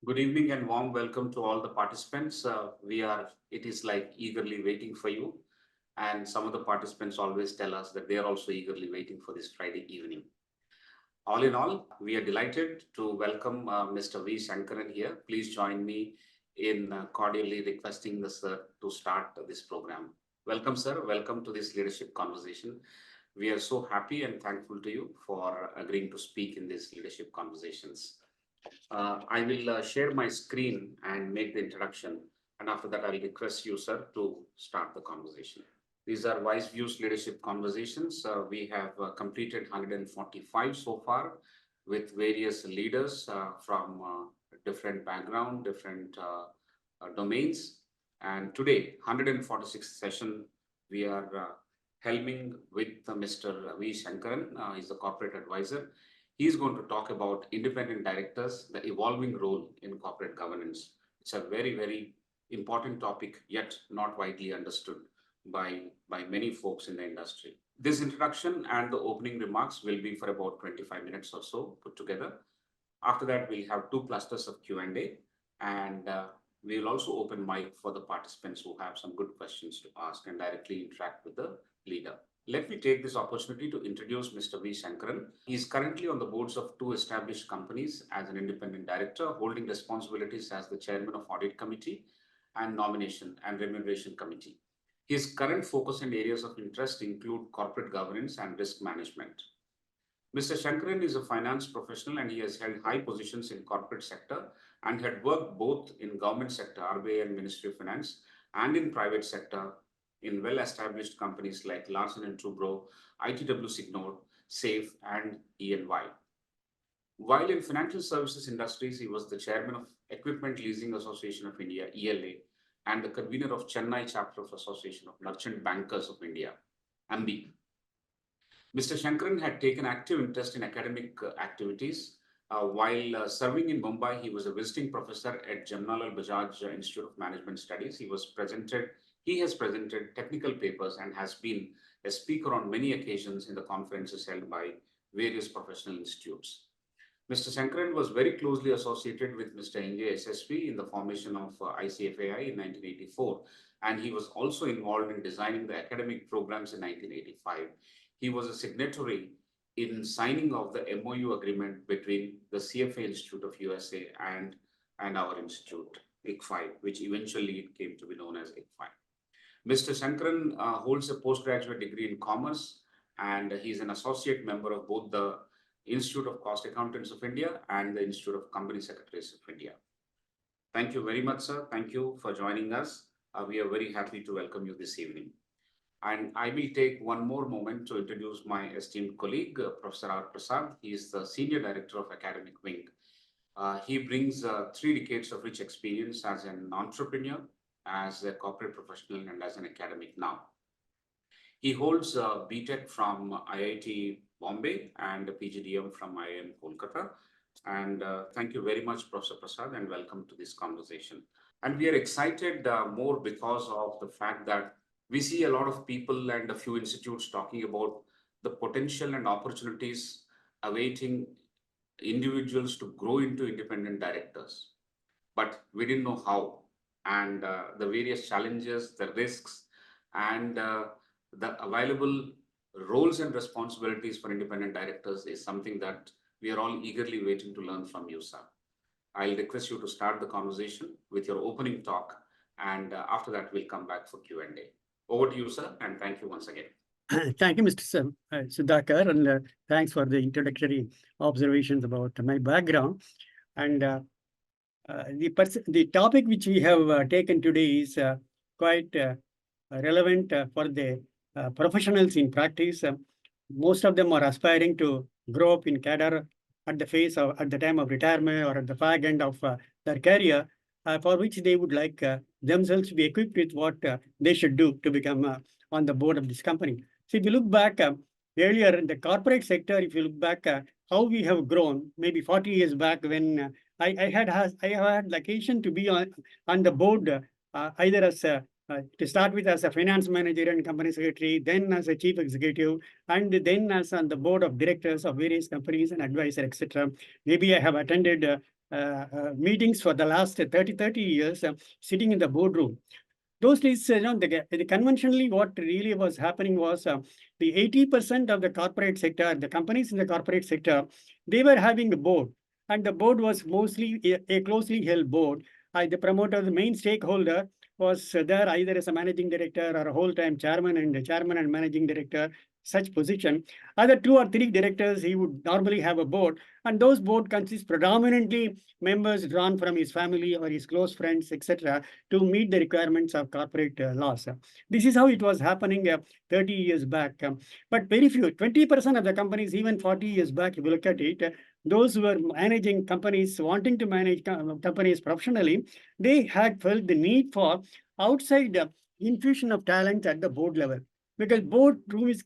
Good evening and warm welcome to all the participants. It is like eagerly waiting for you. And some of the participants always tell us that they are also eagerly waiting for this Friday evening. All in all, we are delighted to welcome Mr. V.Sankaran here. Please join me in cordially requesting the sir to start this program. Welcome, sir. Welcome to this leadership conversation. We are so happy and thankful to you for agreeing to speak in these leadership conversations. I will share my screen and make the introduction. And after that, I will request you, sir, to start the conversation. These are WiseViews leadership conversations. We have completed 145 so far with various leaders from different background, different domains. And today, 146th session, we are helming with Mr. V.Sankaran. He's a corporate advisor. He's going to talk about independent directors, the evolving role in corporate governance. It's a very, very important topic, yet not widely understood by many folks in the industry. This introduction and the opening remarks will be for about 25 minutes or so put together. After that, we'll have two clusters of Q&A, and we'll also open mic for the participants who have some good questions to ask and directly interact with the leader. Let me take this opportunity to introduce Mr. V.Sankaran. He is currently on the boards of two established companies as an independent director, holding responsibilities as the chairman of Audit Committee and Nomination and Remuneration Committee. His current focus and areas of interest include corporate governance and risk management. Mr. Sankaran is a finance professional and he has held high positions in corporate sector and had worked both in government sector, RBI and Ministry of Finance, and in private sector in well-established companies like Larsen & Toubro, ITW Signode, SAFE, and E&Y. While in financial services industries, he was the chairman of Equipment Leasing Association of India, ELA, and the convener of Chennai chapter of Association of Merchant Bankers of India, AMBI. Mr. Sankaran had taken active interest in academic activities. While serving in Mumbai, he was a visiting professor at Jamnalal Bajaj Institute of Management Studies. He has presented technical papers and has been a speaker on many occasions in the conferences held by various professional institutes. Mr. Sankaran was very closely associated with Mr. Inge SSP in the formation of ICFAI in 1984, and he was also involved in designing the academic programs in 1985. He was a signatory in signing of the MOU agreement between the CFA Institute of USA and our institute, ICFAI, which eventually came to be known as ICFAI. Mr. Sankaran holds a postgraduate degree in commerce, and he's an associate member of both the Institute of Cost Accountants of India and the Institute of Company Secretaries of India. Thank you very much, sir. Thank you for joining us. We are very happy to welcome you this evening. And I will take one more moment to introduce my esteemed colleague, Professor Prasad. He is the Senior Director of Academic Wing. He brings 3 decades of rich experience as an entrepreneur, as a corporate professional, and as an academic now. He holds a BTech from IIT Bombay and a PGDM from IIM Kolkata. And thank you very much, Professor Prasad, and welcome to this conversation. And we are excited more because of the fact that we see a lot of people and a few institutes talking about the potential and opportunities awaiting individuals to grow into independent directors. But we didn't know how, and the various challenges, the risks, and the available roles and responsibilities for independent directors is something that we are all eagerly waiting to learn from you, sir. I'll request you to start the conversation with your opening talk, and after that, we'll come back for Q&A. Over to you, sir, and thank you once again. Thank you, Mr. Sudhakar, and thanks for the introductory observations about my background. And the topic which we have taken today is quite relevant for the professionals in practice. Most of them are aspiring to grow up in cadre at the time of retirement or at the fag end of their career, for which they would like themselves to be equipped with what they should do to become on the board of this company. So if you look back earlier in the corporate sector, if you look back how we have grown, maybe 40 years back when I had the occasion to be on the board either as to start with as a finance manager and company secretary, then as a chief executive, and then as on the board of directors of various companies and advisor, etc. Maybe I have attended meetings for the last 30 years, sitting in the boardroom. Those days, the conventionally what really was happening was the 80% of the corporate sector, the companies in the corporate sector, they were having a board, and the board was mostly a closely held board. The promoter, the main stakeholder, was there either as a managing director or a whole-time chairman and managing director, such position. Other 2 or 3 directors, he would normally have a board, and those board consist predominantly members drawn from his family or his close friends, etc., to meet the requirements of corporate laws. This is how it was happening 30 years back. But very few, 20% of the companies, even 40 years back, if you look at it, those who were managing companies, wanting to manage companies professionally, they had felt the need for outside infusion of talent at the board level. Because board room is,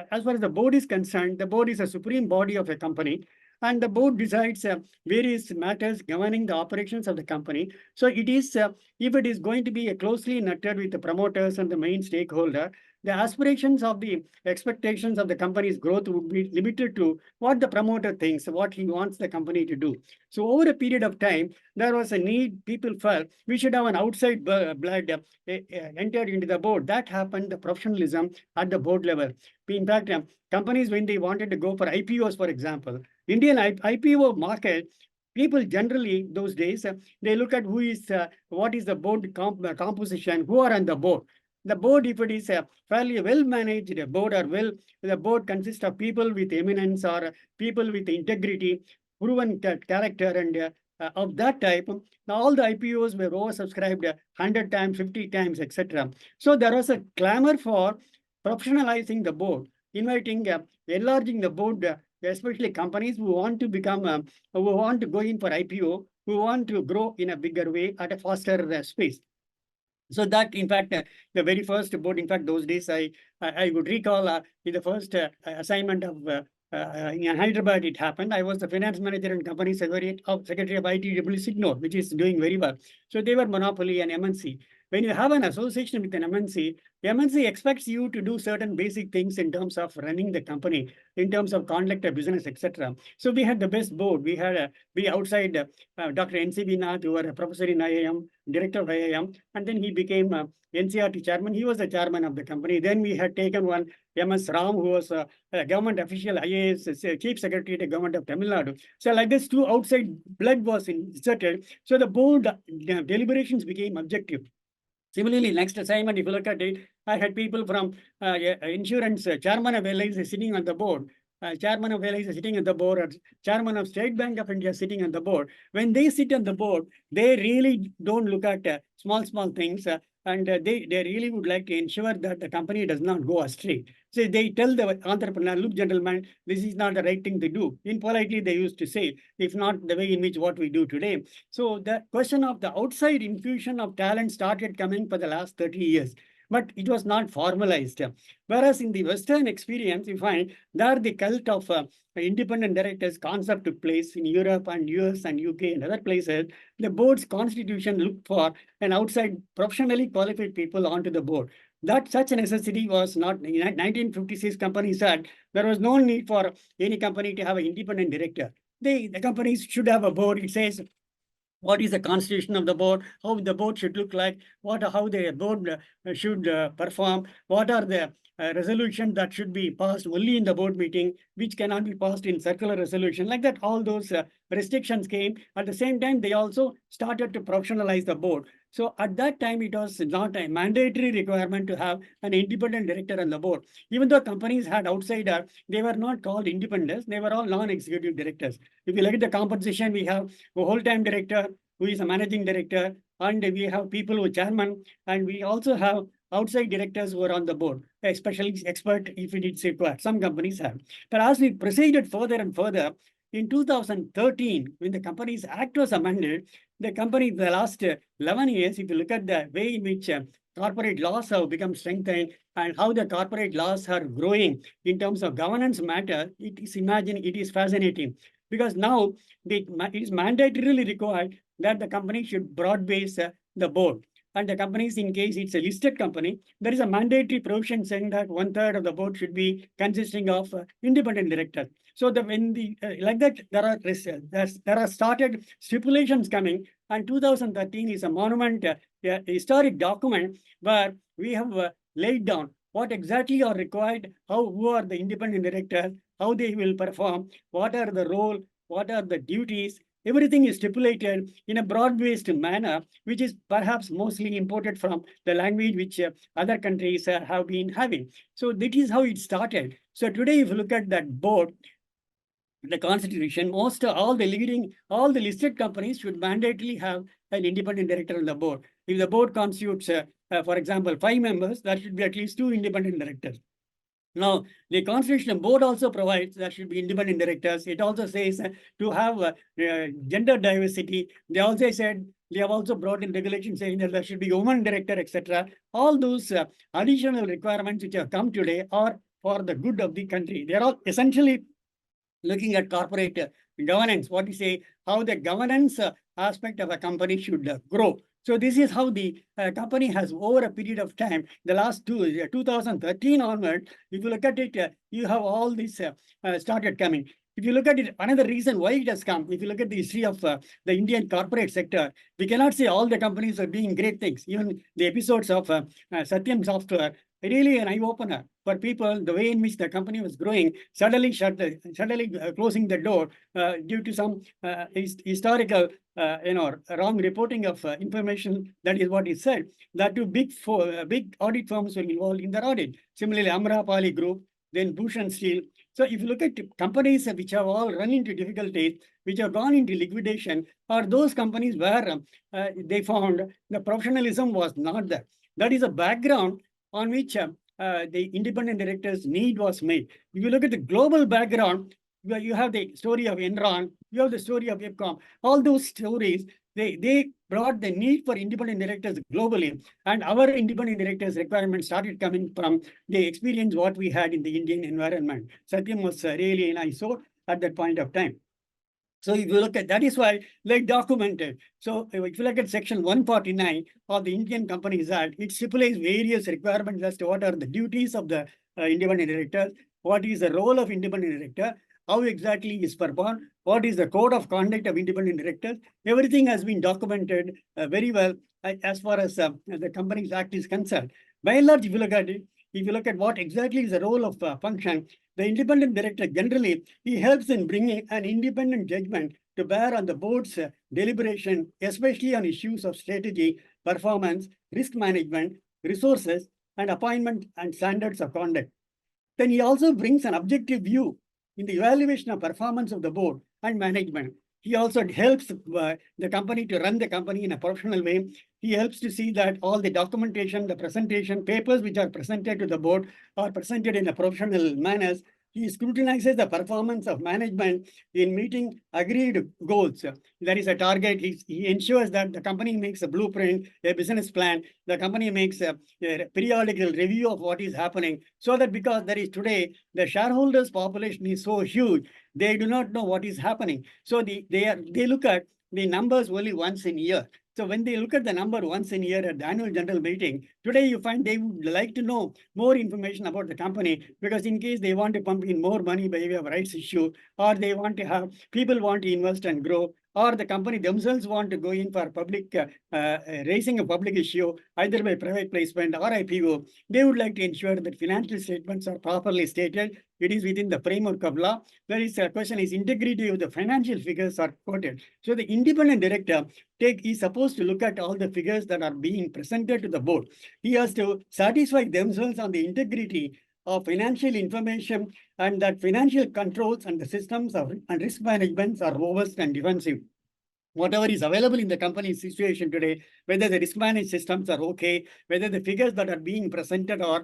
as far as the board is concerned, the board is a supreme body of a company, and the board decides various matters governing the operations of the company. So it is, if it is going to be closely knitted with the promoters and the main stakeholder, the aspirations of the expectations of the company's growth would be limited to what the promoter thinks, what he wants the company to do. So over a period of time, there was a need, people felt we should have an outside blood entered into the board. That happened, the professionalism at the board level. In fact, companies, when they wanted to go for IPOs, for example, Indian IPO market, people generally those days, they look at who is, what is the board composition, who are on the board. The board, if it is a fairly well-managed board, or the board consists of people with eminence or people with integrity, proven character, and of that type, all the IPOs were oversubscribed 100 times, 50 times, etc. So there was a clamor for professionalizing the board, inviting, enlarging the board, especially companies who want to become, who want to go in for IPO, who want to grow in a bigger way at a faster space. So that, in fact, the very first board, in fact, those days, I would recall in the first assignment of in Hyderabad, it happened. I was the finance manager and company secretary of ITW Signor, which is doing very well. So they were monopoly and MNC. When you have an association with an MNC expects you to do certain basic things in terms of running the company, in terms of conduct of business, etc. So we had the best board. We had outside Dr. N.C.B. Nath, who were a professor in IIM, director of IIM, and then he became NCRT chairman. He was the chairman of the company. Then we had taken one M.S. Ram, who was a government official, IAS, chief secretary to government of Tamil Nadu. So like this, 2 outside blood was inserted. So the board deliberations became objective. Similarly, next assignment, if you look at it, I had people from insurance, chairman of LIC sitting on the board, chairman of LIC sitting on the board, or chairman of State Bank of India sitting on the board. When they sit on the board, they really don't look at small things, and they really would like to ensure that the company does not go astray. So they tell the entrepreneur, look, gentlemen, this is not the right thing to do. In politely, they used to say, if not the way in which what we do today. So the question of the outside infusion of talent started coming for the last 30 years. But it was not formalized. Whereas in the Western experience, you find that the cult of independent directors concept took place in Europe and US and UK and other places. The board's constitution looked for an outside professionally qualified people onto the board. That such a necessity was not in 1956 Companies Act. There was no need for any company to have an independent director. The companies should have a board. It says what is the constitution of the board, how the board should look like, how the board should perform, what are the resolutions that should be passed only in the board meeting, which cannot be passed in circular resolution. Like that, all those restrictions came. At the same time, they also started to professionalize the board. So at that time, it was not a mandatory requirement to have an independent director on the board. Even though companies had outsider, they were not called independents. They were all non-executive directors. If you look at the composition, we have a whole-time director who is a managing director, and we have people who are chairman, and we also have outside directors who are on the board, especially expert if it is required. Some companies have. But as we proceeded further and further, in 2013, when the Companies Act was amended, the company, the last 11 years, if you look at the way in which corporate laws have become strengthened and how the corporate laws are growing in terms of governance matter, it is fascinating. Because now it is mandatorily required that the company should broad base the board. and the companies, in case it's a listed company, there is a mandatory provision saying that 1/3 of the board should be consisting of independent directors. So when like that, there are started stipulations coming, and 2013 is a monument, a historic document where we have laid down what exactly are required, who are the independent directors, how they will perform, what are the role, what are the duties. Everything is stipulated in a broad-based manner, which is perhaps mostly imported from the language which other countries have been having. So that is how it started. So today, if you look at that board, the constitution, all the listed companies should mandatorily have an independent director on the board. If the board constitutes, for example, 5 members, there should be at least 2 independent directors. Now, the Constitution Board also provides there should be independent directors. It also says to have gender diversity. They have also brought in regulations saying that there should be a woman director, etc. All those additional requirements which have come today are for the good of the country. They are all essentially looking at corporate governance, what you say, how the governance aspect of a company should grow. So this is how the company has, over a period of time, the last 2013 onward, if you look at it, you have all this started coming. If you look at it, another reason why it has come, if you look at the history of the Indian corporate sector, we cannot say all the companies are doing great things. Even the episodes of Satyam Software, really an eye-opener for people, the way in which the company was growing, suddenly closing the door due to some historical wrong reporting of information. That is what is said. That two big audit firms were involved in the audit. Similarly, Amrapali Group, then Bhushan Steel. So if you look at companies which have all run into difficulties, which have gone into liquidation, are those companies where they found the professionalism was not there. That is a background on which the independent directors' need was made. If you look at the global background, you have the story of Enron, you have the story of EPCOM. All those stories, they brought the need for independent directors globally, and our independent directors' requirements started coming from the experience what we had in the Indian environment. Satyam was really an ISO at that point of time. So if you look at, that is why, like documented. So if you look at section 149 of the Indian Companies Act, it stipulates various requirements as to what are the duties of the independent directors, what is the role of independent director, how exactly is performed, what is the code of conduct of independent directors. Everything has been documented very well as far as the Companies Act is concerned. By and large, if you look at it, if you look at what exactly is the role of function, the independent director generally, he helps in bringing an independent judgment to bear on the board's deliberation, especially on issues of strategy, performance, risk management, resources, and appointment and standards of conduct. Then he also brings an objective view in the evaluation of performance of the board and management. He also helps the company to run the company in a professional way. He helps to see that all the documentation, the presentation, papers which are presented to the board are presented in a professional manner. He scrutinizes the performance of management in meeting agreed goals. There is a target. He ensures that the company makes a blueprint, a business plan. The company makes a periodical review of what is happening, so that because there is today, the shareholders' population is so huge, they do not know what is happening. So they look at the numbers only once in a year. So when they look at the number once in a year at the annual general meeting, today you find they would like to know more information about the company, because in case they want to pump in more money by way of rights issue, or they want to have people want to invest and grow, or the company themselves want to go in for public raising a public issue, either by private placement or IPO, they would like to ensure that financial statements are properly stated. It is within the framework of law. There is a question is integrity of the financial figures are quoted. So the independent director is supposed to look at all the figures that are being presented to the board. He has to satisfy themselves on the integrity of financial information, and that financial controls and the systems and risk management are robust and defensive. Whatever is available in the company's situation today, whether the risk management systems are okay, whether the figures that are being presented are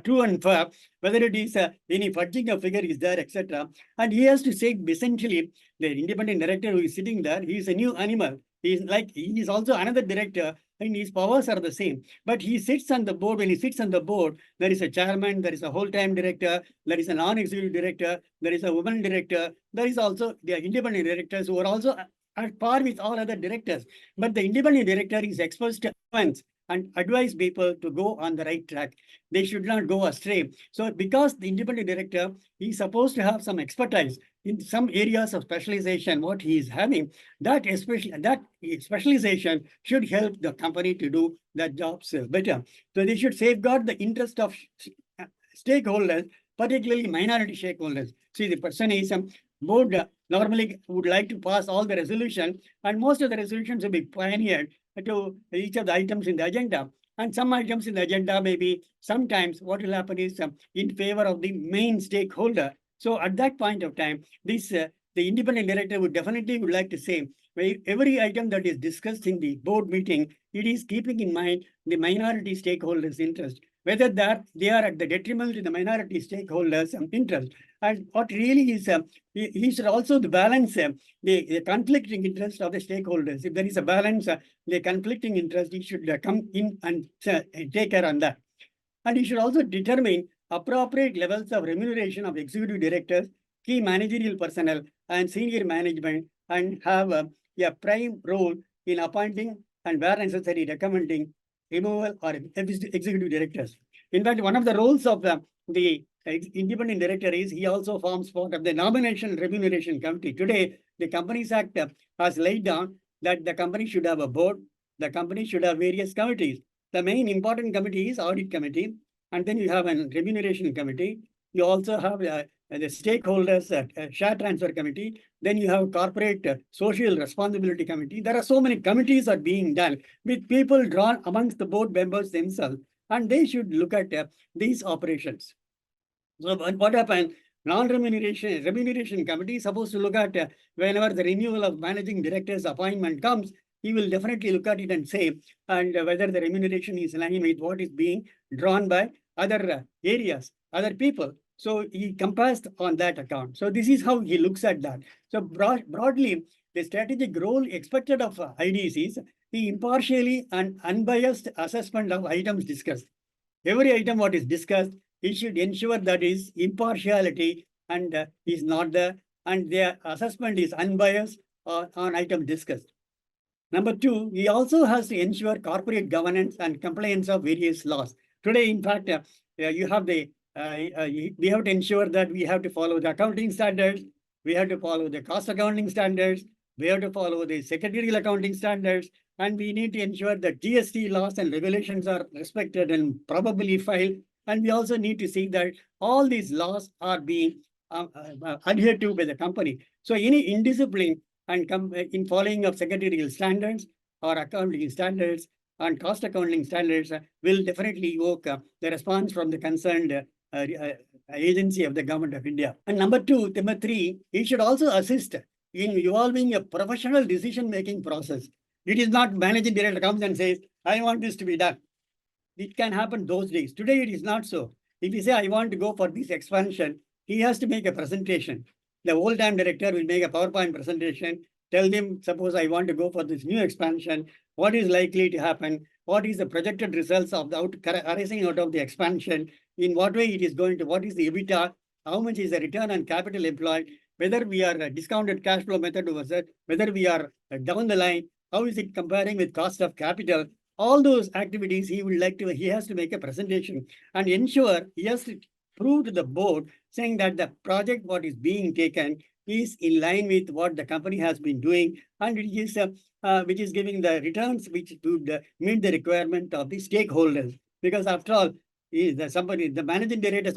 true and fair, whether it is any fudging of figure is there, etc. And he has to say, essentially, the independent director who is sitting there, he is a new animal. He is also another director, and his powers are the same. But he sits on the board. When he sits on the board, there is a chairman, there is a whole-time director, there is a non-executive director, there is a woman director, there is also the independent directors who are also at par with all other directors. But the independent director is exposed to influence and advise people to go on the right track. They should not go astray. So because the independent director is supposed to have some expertise in some areas of specialization, what he is having, that specialization should help the company to do the jobs better. So they should safeguard the interest of stakeholders, particularly minority stakeholders. See, the person is board normally would like to pass all the resolution, and most of the resolutions will be pioneered to each of the items in the agenda. And some items in the agenda may be sometimes what will happen is in favor of the main stakeholder. So at that point of time, this the independent director would like to say every item that is discussed in the board meeting, it is keeping in mind the minority stakeholders' interest, whether they are at the detriment to the minority stakeholders' interest. And what really is, he should also balance the conflicting interest of the stakeholders. If there is a balance, the conflicting interest, he should come in and take care on that. And he should also determine appropriate levels of remuneration of executive directors, key managerial personnel, and senior management, and have a prime role in appointing and where necessary recommending removal or executive directors. In fact, one of the roles of the independent director is he also forms part of the nomination remuneration committee. Today, the Companies Act has laid down that the company should have a board, the company should have various committees. The main important committee is audit committee, and then you have a remuneration committee. You also have the stakeholders share transfer committee. Then you have corporate social responsibility committee. There are so many committees are being done with people drawn amongst the board members themselves, and they should look at these operations. So what happened? Remuneration committee is supposed to look at whenever the renewal of managing director's appointment comes, he will definitely look at it and say, and whether the remuneration is in line with what is being drawn by other areas, other people. So he compares on that account. So this is how he looks at that. So broadly, the strategic role expected of IDs is the impartially and unbiased assessment of items discussed. Every item what is discussed, he should ensure that his impartiality and is not there, and their assessment is unbiased on item discussed. Number two, he also has to ensure corporate governance and compliance of various laws. Today, in fact, you have we have to ensure that we have to follow the accounting standards, we have to follow the cost accounting standards, we have to follow the secretarial accounting standards, and we need to ensure that GST laws and regulations are respected and probably filed. And we also need to see that all these laws are being adhered to by the company. So any indiscipline and in following of secretarial standards or accounting standards and cost accounting standards will definitely evoke the response from the concerned agency of the government of India. And number three, he should also assist in evolving a professional decision-making process. It is not managing director comes and says, I want this to be done. It can happen those days. Today, it is not so. If you say, I want to go for this expansion, he has to make a presentation. The old-time director will make a PowerPoint presentation, tell them, suppose I want to go for this new expansion, what is likely to happen, what is the projected results of the arising out of the expansion, in what way it is going to, what is the EBITDA, how much is the return on capital employed, whether we are a discounted cash flow method versus whether we are down the line, how is it comparing with cost of capital. All those activities he has to make a presentation and ensure he has to prove to the board saying that the project what is being taken is in line with what the company has been doing, and it is which is giving the returns which would meet the requirement of the stakeholders. Because after all, the managing directors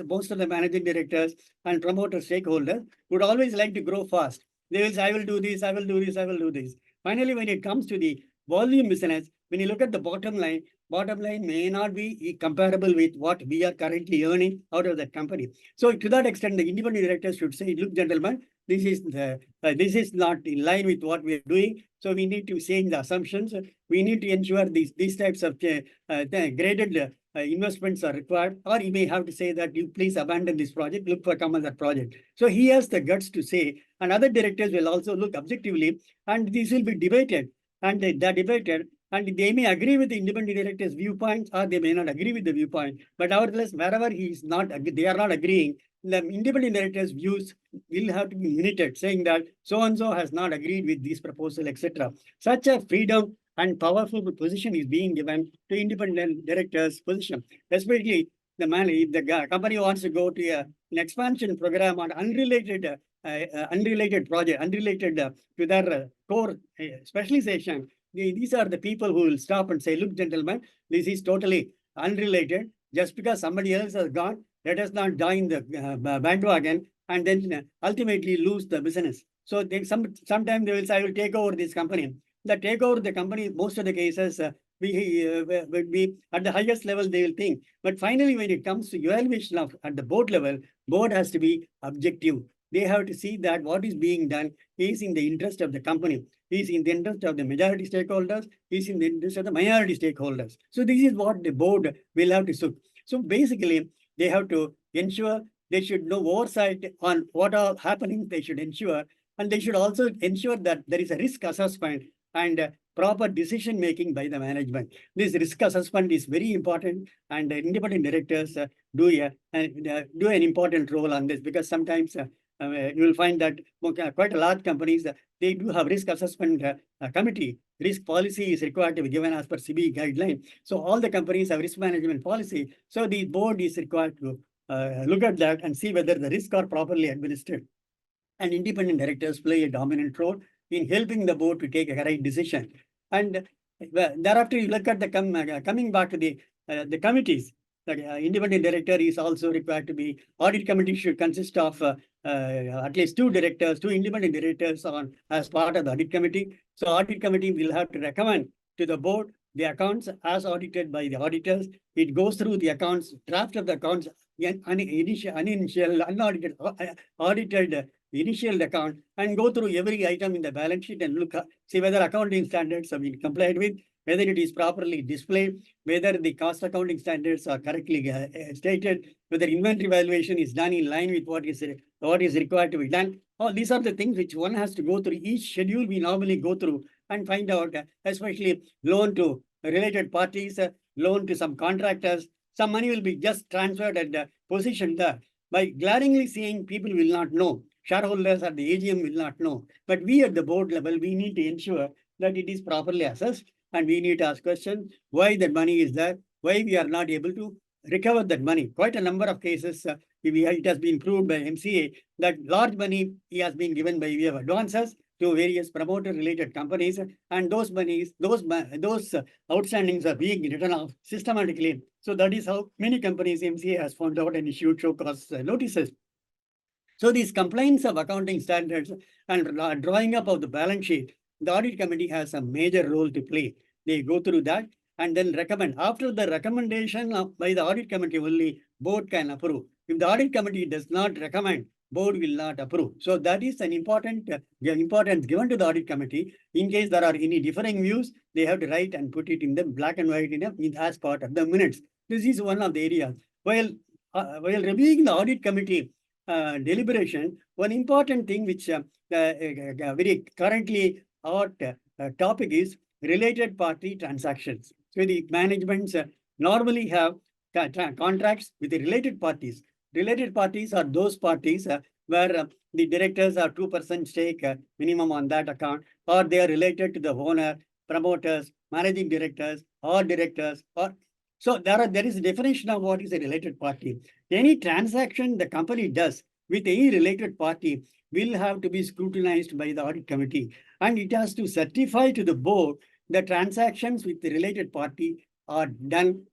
most of the managing directors and promoter stakeholders would always like to grow fast. They will say, I will do this, I will do this, I will do this. Finally, when it comes to the volume business, when you look at the bottom line may not be comparable with what we are currently earning out of that company. So to that extent, the independent directors should say, look, gentlemen, this is not in line with what we are doing. So we need to change the assumptions. We need to ensure these types of graded investments are required, or you may have to say that you please abandon this project, look for some other project. So he has the guts to say, and other directors will also look objectively, and this will be debated, and they debated, and they may agree with the independent director's viewpoints, or they may not agree with the viewpoint. But nevertheless, wherever they are not agreeing, the independent director's views will have to be minuted, saying that so-and-so has not agreed with this proposal, etc. Such a freedom and powerful position is being given to independent directors' position, especially if the company wants to go to an expansion program on unrelated project, unrelated to their core specialization. These are the people who will stop and say, look, gentlemen, this is totally unrelated. Just because somebody else has gone, let us not join the bandwagon and then ultimately lose the business. So sometimes they will say, I will take over this company. The take over the company, most of the cases, will be at the highest level, they will think. But finally, when it comes to evaluation of at the board level, board has to be objective. They have to see that what is being done is in the interest of the company, is in the interest of the majority stakeholders, is in the interest of the minority stakeholders. So this is what the board will have to do. So basically, they have to ensure they should know oversight on what are happening. They should ensure, and they should also ensure that there is a risk assessment and proper decision making by the management. This risk assessment is very important, and independent directors do an important role on this, because sometimes you will find that quite a large companies, they do have risk assessment committee. Risk policy is required to be given as per SEBI guideline. So all the companies have risk management policy. So the board is required to look at that and see whether the risks are properly administered. And independent directors play a dominant role in helping the board to take a right decision. And thereafter, you look at the coming back to the committees. The independent director is also required to be, audit committee should consist of at least 2 directors, 2 independent directors as part of the audit committee. So audit committee will have to recommend to the board the accounts as audited by the auditors. It goes through the accounts, draft of the accounts, unaudited, audited initial account, and go through every item in the balance sheet and see whether accounting standards have been complied with, whether it is properly displayed, whether the cost accounting standards are correctly stated, whether inventory valuation is done in line with what is required to be done. All these are the things which one has to go through. Each schedule we normally go through and find out, especially loan to related parties, loan to some contractors. Some money will be just transferred and positioned there. By glaringly seeing, people will not know. Shareholders at the AGM will not know. But we at the board level, we need to ensure that it is properly assessed, and we need to ask questions why that money is there, why we are not able to recover that money. Quite a number of cases, it has been proved by MCA that large money has been given by way of advances to various promoter-related companies, and those monies, those outstandings are being written off systematically. So that is how many companies MCA has found out and issued show cause notices. So these compliance of accounting standards and drawing up of the balance sheet, the audit committee has a major role to play. They go through that and then recommend. After the recommendation by the audit committee, only board can approve. If the audit committee does not recommend, board will not approve. So that is an importance given to the audit committee. In case there are any differing views, they have to write and put it in the black and white as part of the minutes. This is one of the areas. While reviewing the audit committee deliberation, one important thing which very currently hot topic is related party transactions. So the managements normally have contracts with the related parties. Related parties are those parties where the directors have 2% stake minimum on that account, or they are related to the owner, promoters, managing directors, or directors, or so there is a definition of what is a related party. Any transaction the company does with any related party will have to be scrutinized by the audit committee, and it has to certify to the board the transactions with the related party are done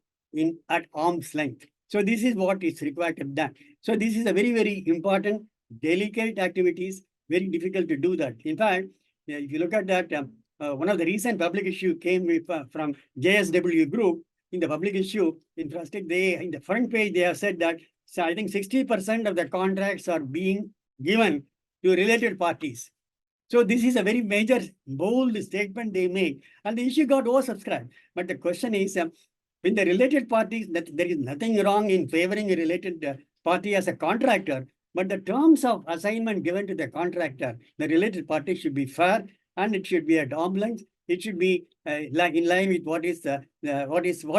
at arm's length. So this is what is required to be done. So this is a very, very important, delicate activities, very difficult to do that. In fact, if you look at that, one of the recent public issue came from JSW Group. In the public issue, in the front page, they have said that, so I think 60% of the contracts are being given to related parties. So this is a very major, bold statement they made, and the issue got oversubscribed. But the question is, when the related parties, that there is nothing wrong in favoring a related party as a contractor, but the terms of assignment given to the contractor, the related party should be fair, and it should be at arm's length. It should be in line with what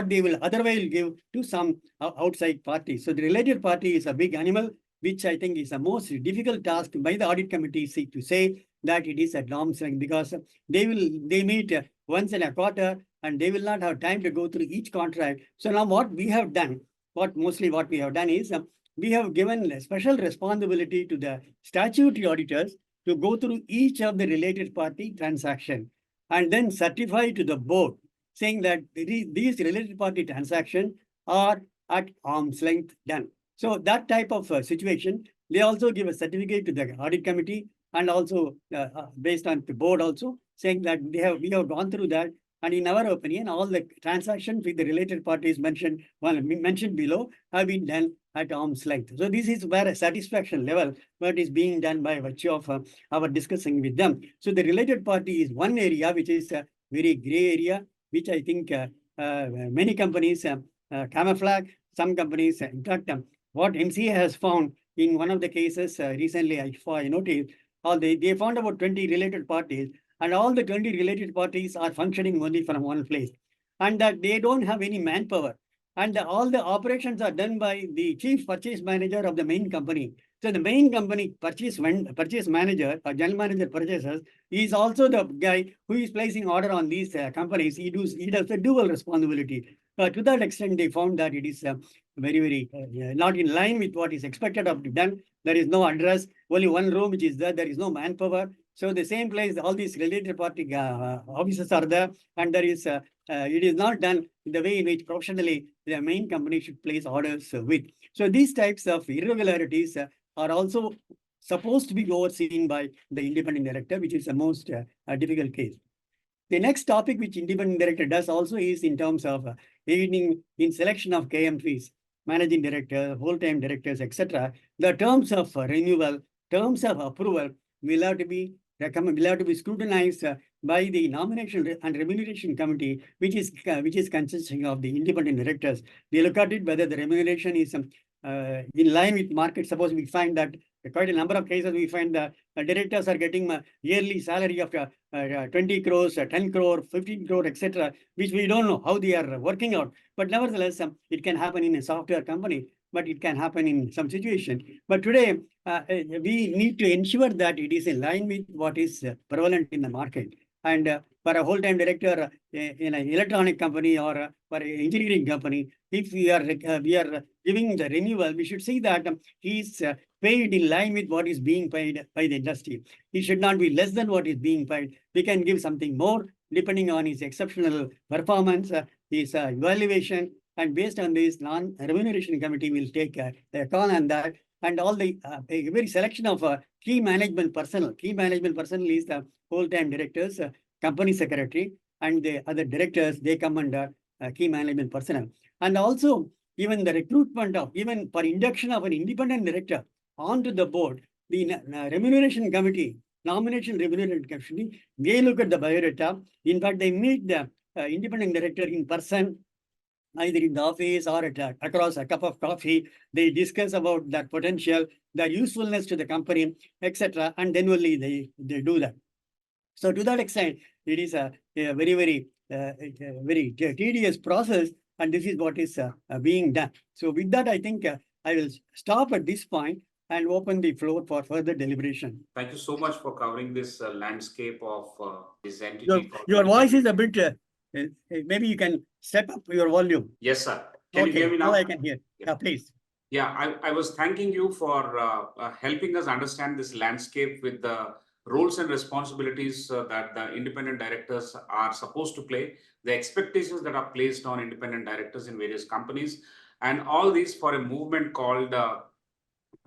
they will otherwise give to some outside party. So the related party is a big animal. which I think is the most difficult task by the audit committee to say that it is at arm's length, because they meet once in a quarter and they will not have time to go through each contract. So now what we have done, what we have done is we have given a special responsibility to the statutory auditors to go through each of the related party transaction and then certify to the board saying that these related party transactions are at arm's length done. So that type of situation, they also give a certificate to the audit committee and also based on the board also saying that we have gone through that. And in our opinion, all the transactions with the related parties mentioned below have been done at arm's length. So this is where a satisfaction level what is being done by virtue of our discussing with them. So the related party is one area which is a very gray area, which I think many companies camouflage. Some companies, in fact, what MCA has found in one of the cases recently, I noticed, they found about 20 related parties, and all the 20 related parties are functioning only from one place, and that they don't have any manpower. And all the operations are done by the chief purchase manager of the main company. So the main company purchase manager or general manager purchases is also the guy who is placing order on these companies. He does a dual responsibility. To that extent, they found that it is very not in line with what is expected of done. There is no address, only one room which is there. There is no manpower. So the same place, all these related party officers are there, and there is it is not done in the way in which professionally the main company should place orders with. So these types of irregularities are also supposed to be overseen by the independent director, which is the most difficult case. The next topic which independent director does also is in terms of aiding in selection of KMPs, managing director, whole-time directors, etc. The terms of renewal, terms of approval will have to be scrutinized by the nomination and remuneration committee, which is consisting of the independent directors. They look at it whether the remuneration is in line with market. Suppose we find that quite a number of cases we find that directors are getting a yearly salary of 20 crores, 10 crore, 15 crore, etc., which we don't know how they are working out. But nevertheless, it can happen in a software company, but it can happen in some situation. But today, we need to ensure that it is in line with what is prevalent in the market. And for a whole-time director in an electronic company or for an engineering company, if we are giving the renewal, we should see that he is paid in line with what is being paid by the industry. He should not be less than what is being paid. We can give something more depending on his exceptional performance, his evaluation, and based on this, non-remuneration committee will take a call on that. And all the very selection of key management personnel. Key management personnel is the whole-time directors, company secretary, and the other directors, they come under key management personnel. And also, even the recruitment of, even for induction of an independent director onto the board, the remuneration committee, nomination remuneration committee, they look at the biodata. In fact, they meet the independent director in person, either in the office or across a cup of coffee. They discuss about that potential, their usefulness to the company, etc. And then only they do that. So to that extent, it is a very tedious process, and this is what is being done. So with that, I think I will stop at this point and open the floor for further deliberation. Thank you so much for covering this landscape of this entity. Your voice is a bit, maybe you can step up your volume. Yes, sir. Can you hear me now? Now I can hear. Yeah, please. Yeah, I was thanking you for helping us understand this landscape with the roles and responsibilities that the independent directors are supposed to play, the expectations that are placed on independent directors in various companies, and all these for a movement called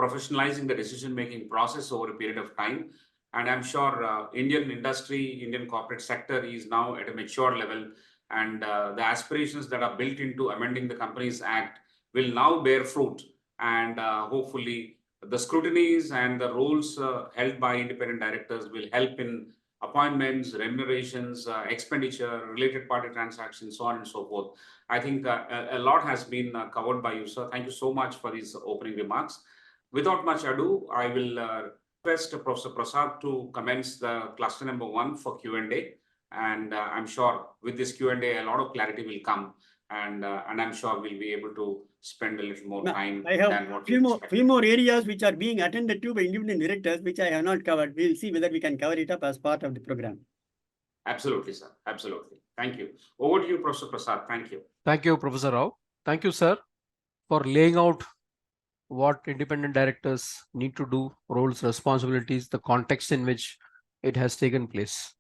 professionalizing the decision-making process over a period of time. And I'm sure Indian industry, Indian corporate sector is now at a mature level, and the aspirations that are built into amending the Companies Act will now bear fruit. And hopefully the scrutinies and the roles held by independent directors will help in appointments, remunerations, expenditure, related party transactions, so on and so forth. I think a lot has been covered by you, sir. Thank you so much for these opening remarks. Without much ado, I will request Professor Prasad to commence the cluster number 1 for Q&A. And I'm sure with this Q&A, a lot of clarity will come. and I'm sure we'll be able to spend a little more No, time I have than what we few expected. more areas which are being attended to by independent directors, which I have not covered. We'll see whether we can cover it up as part of the program. Absolutely, sir. Absolutely. Thank you. Over to you, Professor Prasad. Thank you. Thank you, Professor Rao. Thank you, sir, for laying out what independent directors need to do, roles, responsibilities, the context in which it has taken place.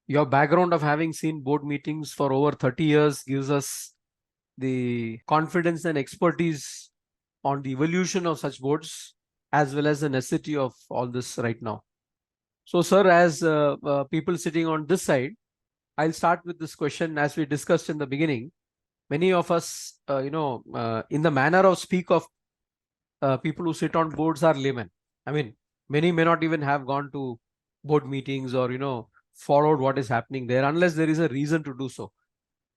Your background of having seen board meetings for over 30 years gives us the confidence and expertise on the evolution of such boards, as well as the necessity of all this right now. So, sir, as people sitting on this side, I'll start with this question. As we discussed in the beginning, many of us, in the manner of speak of people who sit on boards are laymen. I mean, many may not even have gone to board meetings or, followed what is happening there unless there is a reason to do so.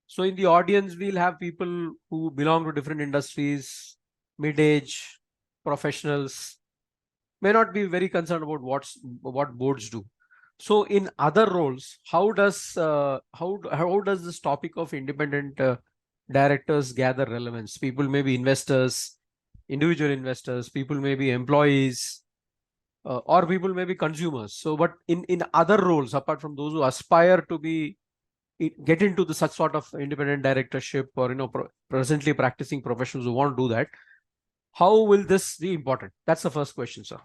So in the audience, we'll have people who belong to different industries, mid-age professionals, may not be very concerned about what boards do. So in other roles, how does this topic of independent directors gather relevance? People may be investors, individual investors, people may be employees, or people may be consumers. So, but in other roles, apart from those who aspire to get into the such sort of independent directorship, or presently practicing professionals who want to do that, how will this be important? That's the first question, sir.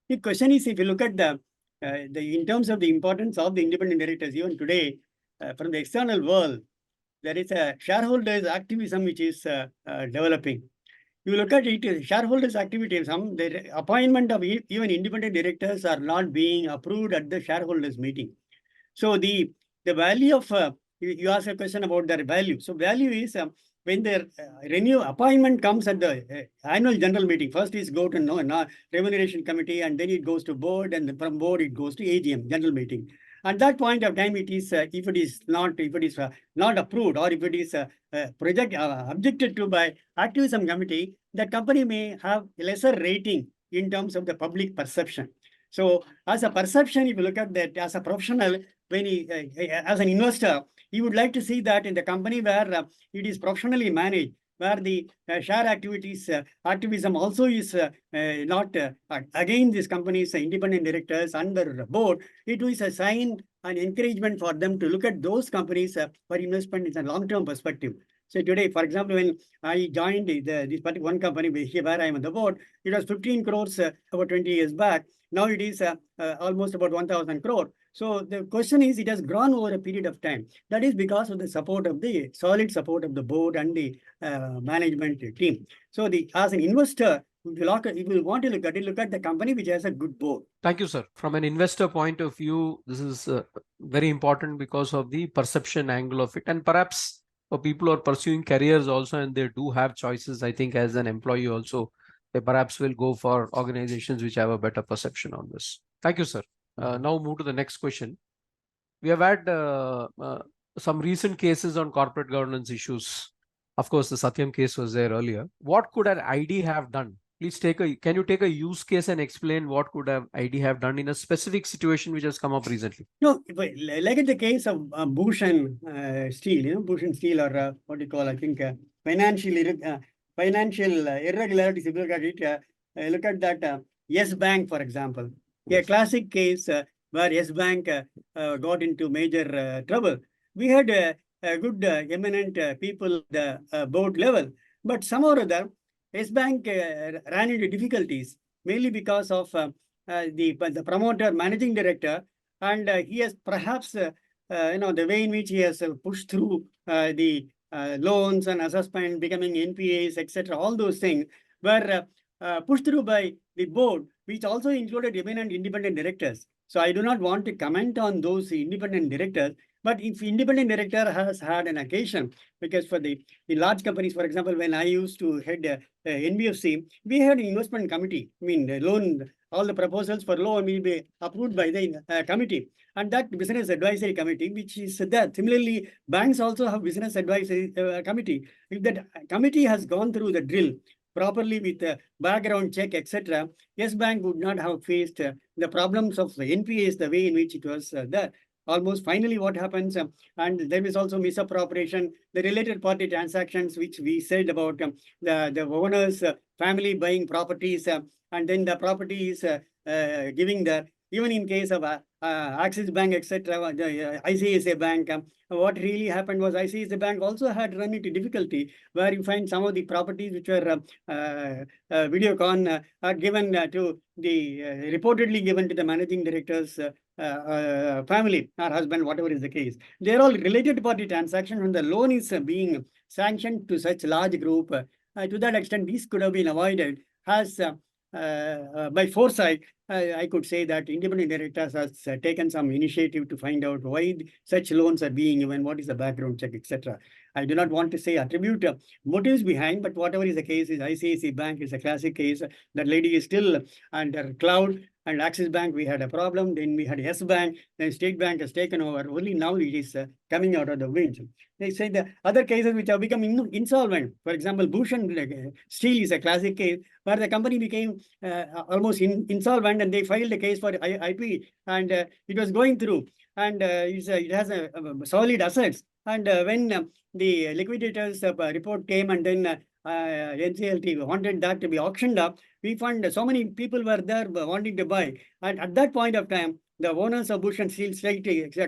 The question is, if you look at the in terms of the importance of the independent directors, even today, from the external world, there is a shareholders activism which is developing. You look at it, shareholders activism, the appointment of even independent directors are not being approved at the shareholders meeting. So the value of you asked a question about their value. So value is when their appointment comes at the annual general meeting. First is go to remuneration committee, and then it goes to board, and from board it goes to AGM general meeting. At that point of time, it is if it is not approved, or if it is objected to by activism committee, the company may have lesser rating in terms of the public perception. So as a perception, if you look at that as a professional, when as an investor, he would like to see that in the company where it is professionally managed, where the share activism also is not again this company's independent directors and the board. It is a sign and encouragement for them to look at those companies for investment in a long-term perspective. So today, for example, when I joined this particular one company where I am on the board, it was 15 crores about 20 years back. Now it is almost about 1,000 crore. So the question is, it has grown over a period of time. That is because of the support of the solid support of the board and the management team. So as an investor, if you want to look at the company which has a good board. Thank you, sir. From an investor point of view, this is very important because of the perception angle of it. And perhaps for people who are pursuing careers also, and they do have choices, I think as an employee also, they perhaps will go for organizations which have a better perception on this. Thank you, sir. Now move to the next question. We have had some recent cases on corporate governance issues. Of course, the Satyam case was there earlier. What could an ID have done? Please can you take a use case and explain what could have ID have done in a specific situation which has come up recently? No, like in the case of Bhushan Steel, Bhushan Steel, or what do you call, I think, financial irregularities. If you look at it, look at that Yes Bank, for example. Yes. A classic case where Yes Bank got into major trouble. We had a good eminent people at the board level, but somehow or other, Yes Bank ran into difficulties, mainly because of the promoter, managing director, and he has perhaps, the way in which he has pushed through the loans and assessment, becoming NPAs, etc. All those things were pushed through by the board, which also included eminent independent directors. So I do not want to comment on those independent directors, but if independent director has had an occasion, because for the large companies, for example, when I used to head NBFC, we had an investment committee. I mean, the loan, all the proposals for loan will be approved by the committee, and that business advisory committee, which is there. Similarly, banks also have business advisory committee. If that committee has gone through the drill properly with background check, etc., Yes Bank would not have faced the problems of the NPAs the way in which it was there. almost finally what happens, and there is also misappropriation, the related party transactions, which we said about the owner's family buying properties, and then the property is giving the, even in case of Axis Bank, etc., the ICFAI Bank, what really happened was ICFAI Bank also had run into difficulty, where you find some of the properties which were Videocon are given to the reportedly given to the managing director's family or husband, whatever is the case. They are all related party transactions when the loan is being sanctioned to such large group. To that extent, this could have been avoided as by foresight. I could say that independent directors has taken some initiative to find out why such loans are being given, what is the background check, etc. I do not want to say attribute motives behind, but whatever is the case is ICICI Bank is a classic case. That lady is still under cloud, and Axis Bank, we had a problem. Then we had Yes Bank, then State Bank has taken over. Only now it is coming out of the winds. They say the other cases which have become insolvent. For example, Bhushan Steel is a classic case where the company became almost insolvent, and they filed a case for IP, and it was going through, and it has a solid assets. And when the liquidators report came, and then NCLT wanted that to be auctioned up, we found so many people were there wanting to buy. And at that point of time, the owners of Bush and Steel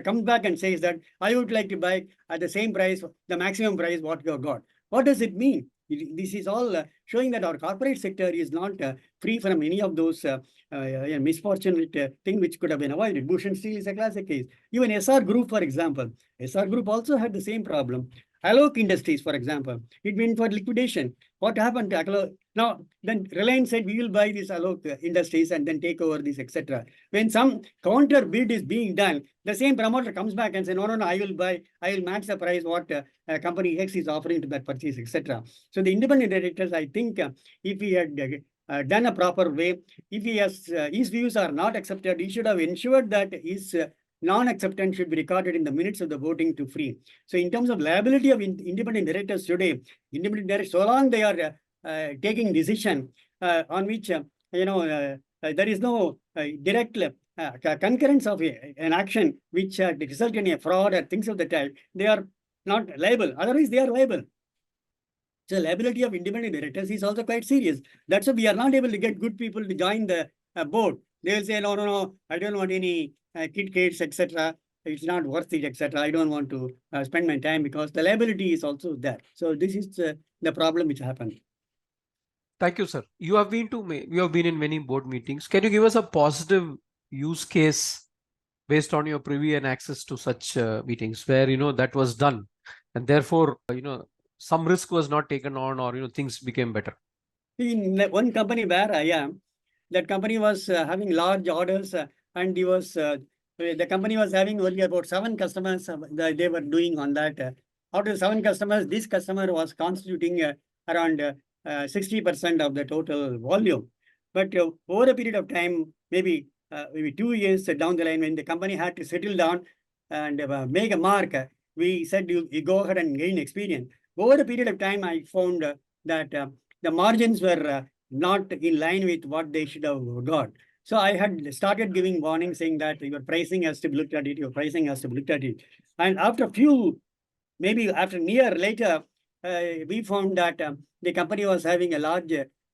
comes back and says that I would like to buy at the same price, the maximum price what you have got. What does it mean? This is all showing that our corporate sector is not free from any of those misfortunate thing which could have been avoided. Bush and Steel is a classic case. Even SR Group, for example, SR Group also had the same problem. Alok Industries, for example, it went for liquidation. What happened to Alok? Now, then Reliance said, we will buy this Alok Industries and then take over this, etc. When some counter bid is being done, the same promoter comes back and says, no, I will match the price what company X is offering to that purchase, etc. So the independent directors, I think, if he had done a proper way, if he has his views are not accepted, he should have ensured that his non-acceptance should be recorded in the minutes of the voting to free. So in terms of liability of independent directors today, independent directors, so long they are taking decision on which, there is no direct concurrence of an action which result in a fraud or things of the type, they are not liable. Otherwise, they are liable. So liability of independent directors is also quite serious. That's why we are not able to get good people to join the board. They will say, no, I don't want any kids, etc. It's not worth it, etc. I don't want to spend my time because the liability is also there. So this is the problem which happened. Thank you, sir. You have been in many board meetings. Can you give us a positive use case based on your privy and access to such meetings where that was done, and therefore some risk was not taken on, or things became better? In one company where I am, that company was having large orders, and the company was having only about 7 customers they were doing on that. Out of 7 customers, this customer was constituting around 60% of the total volume. But over a period of time, maybe 2 years down the line, when the company had to settle down and make a mark, we said you go ahead and gain experience. Over a period of time, I found that the margins were not in line with what they should have got. So I had started giving warning saying that your pricing has to be looked at it, your pricing has to be looked at it. And after maybe after a year later, we found that the company was having a large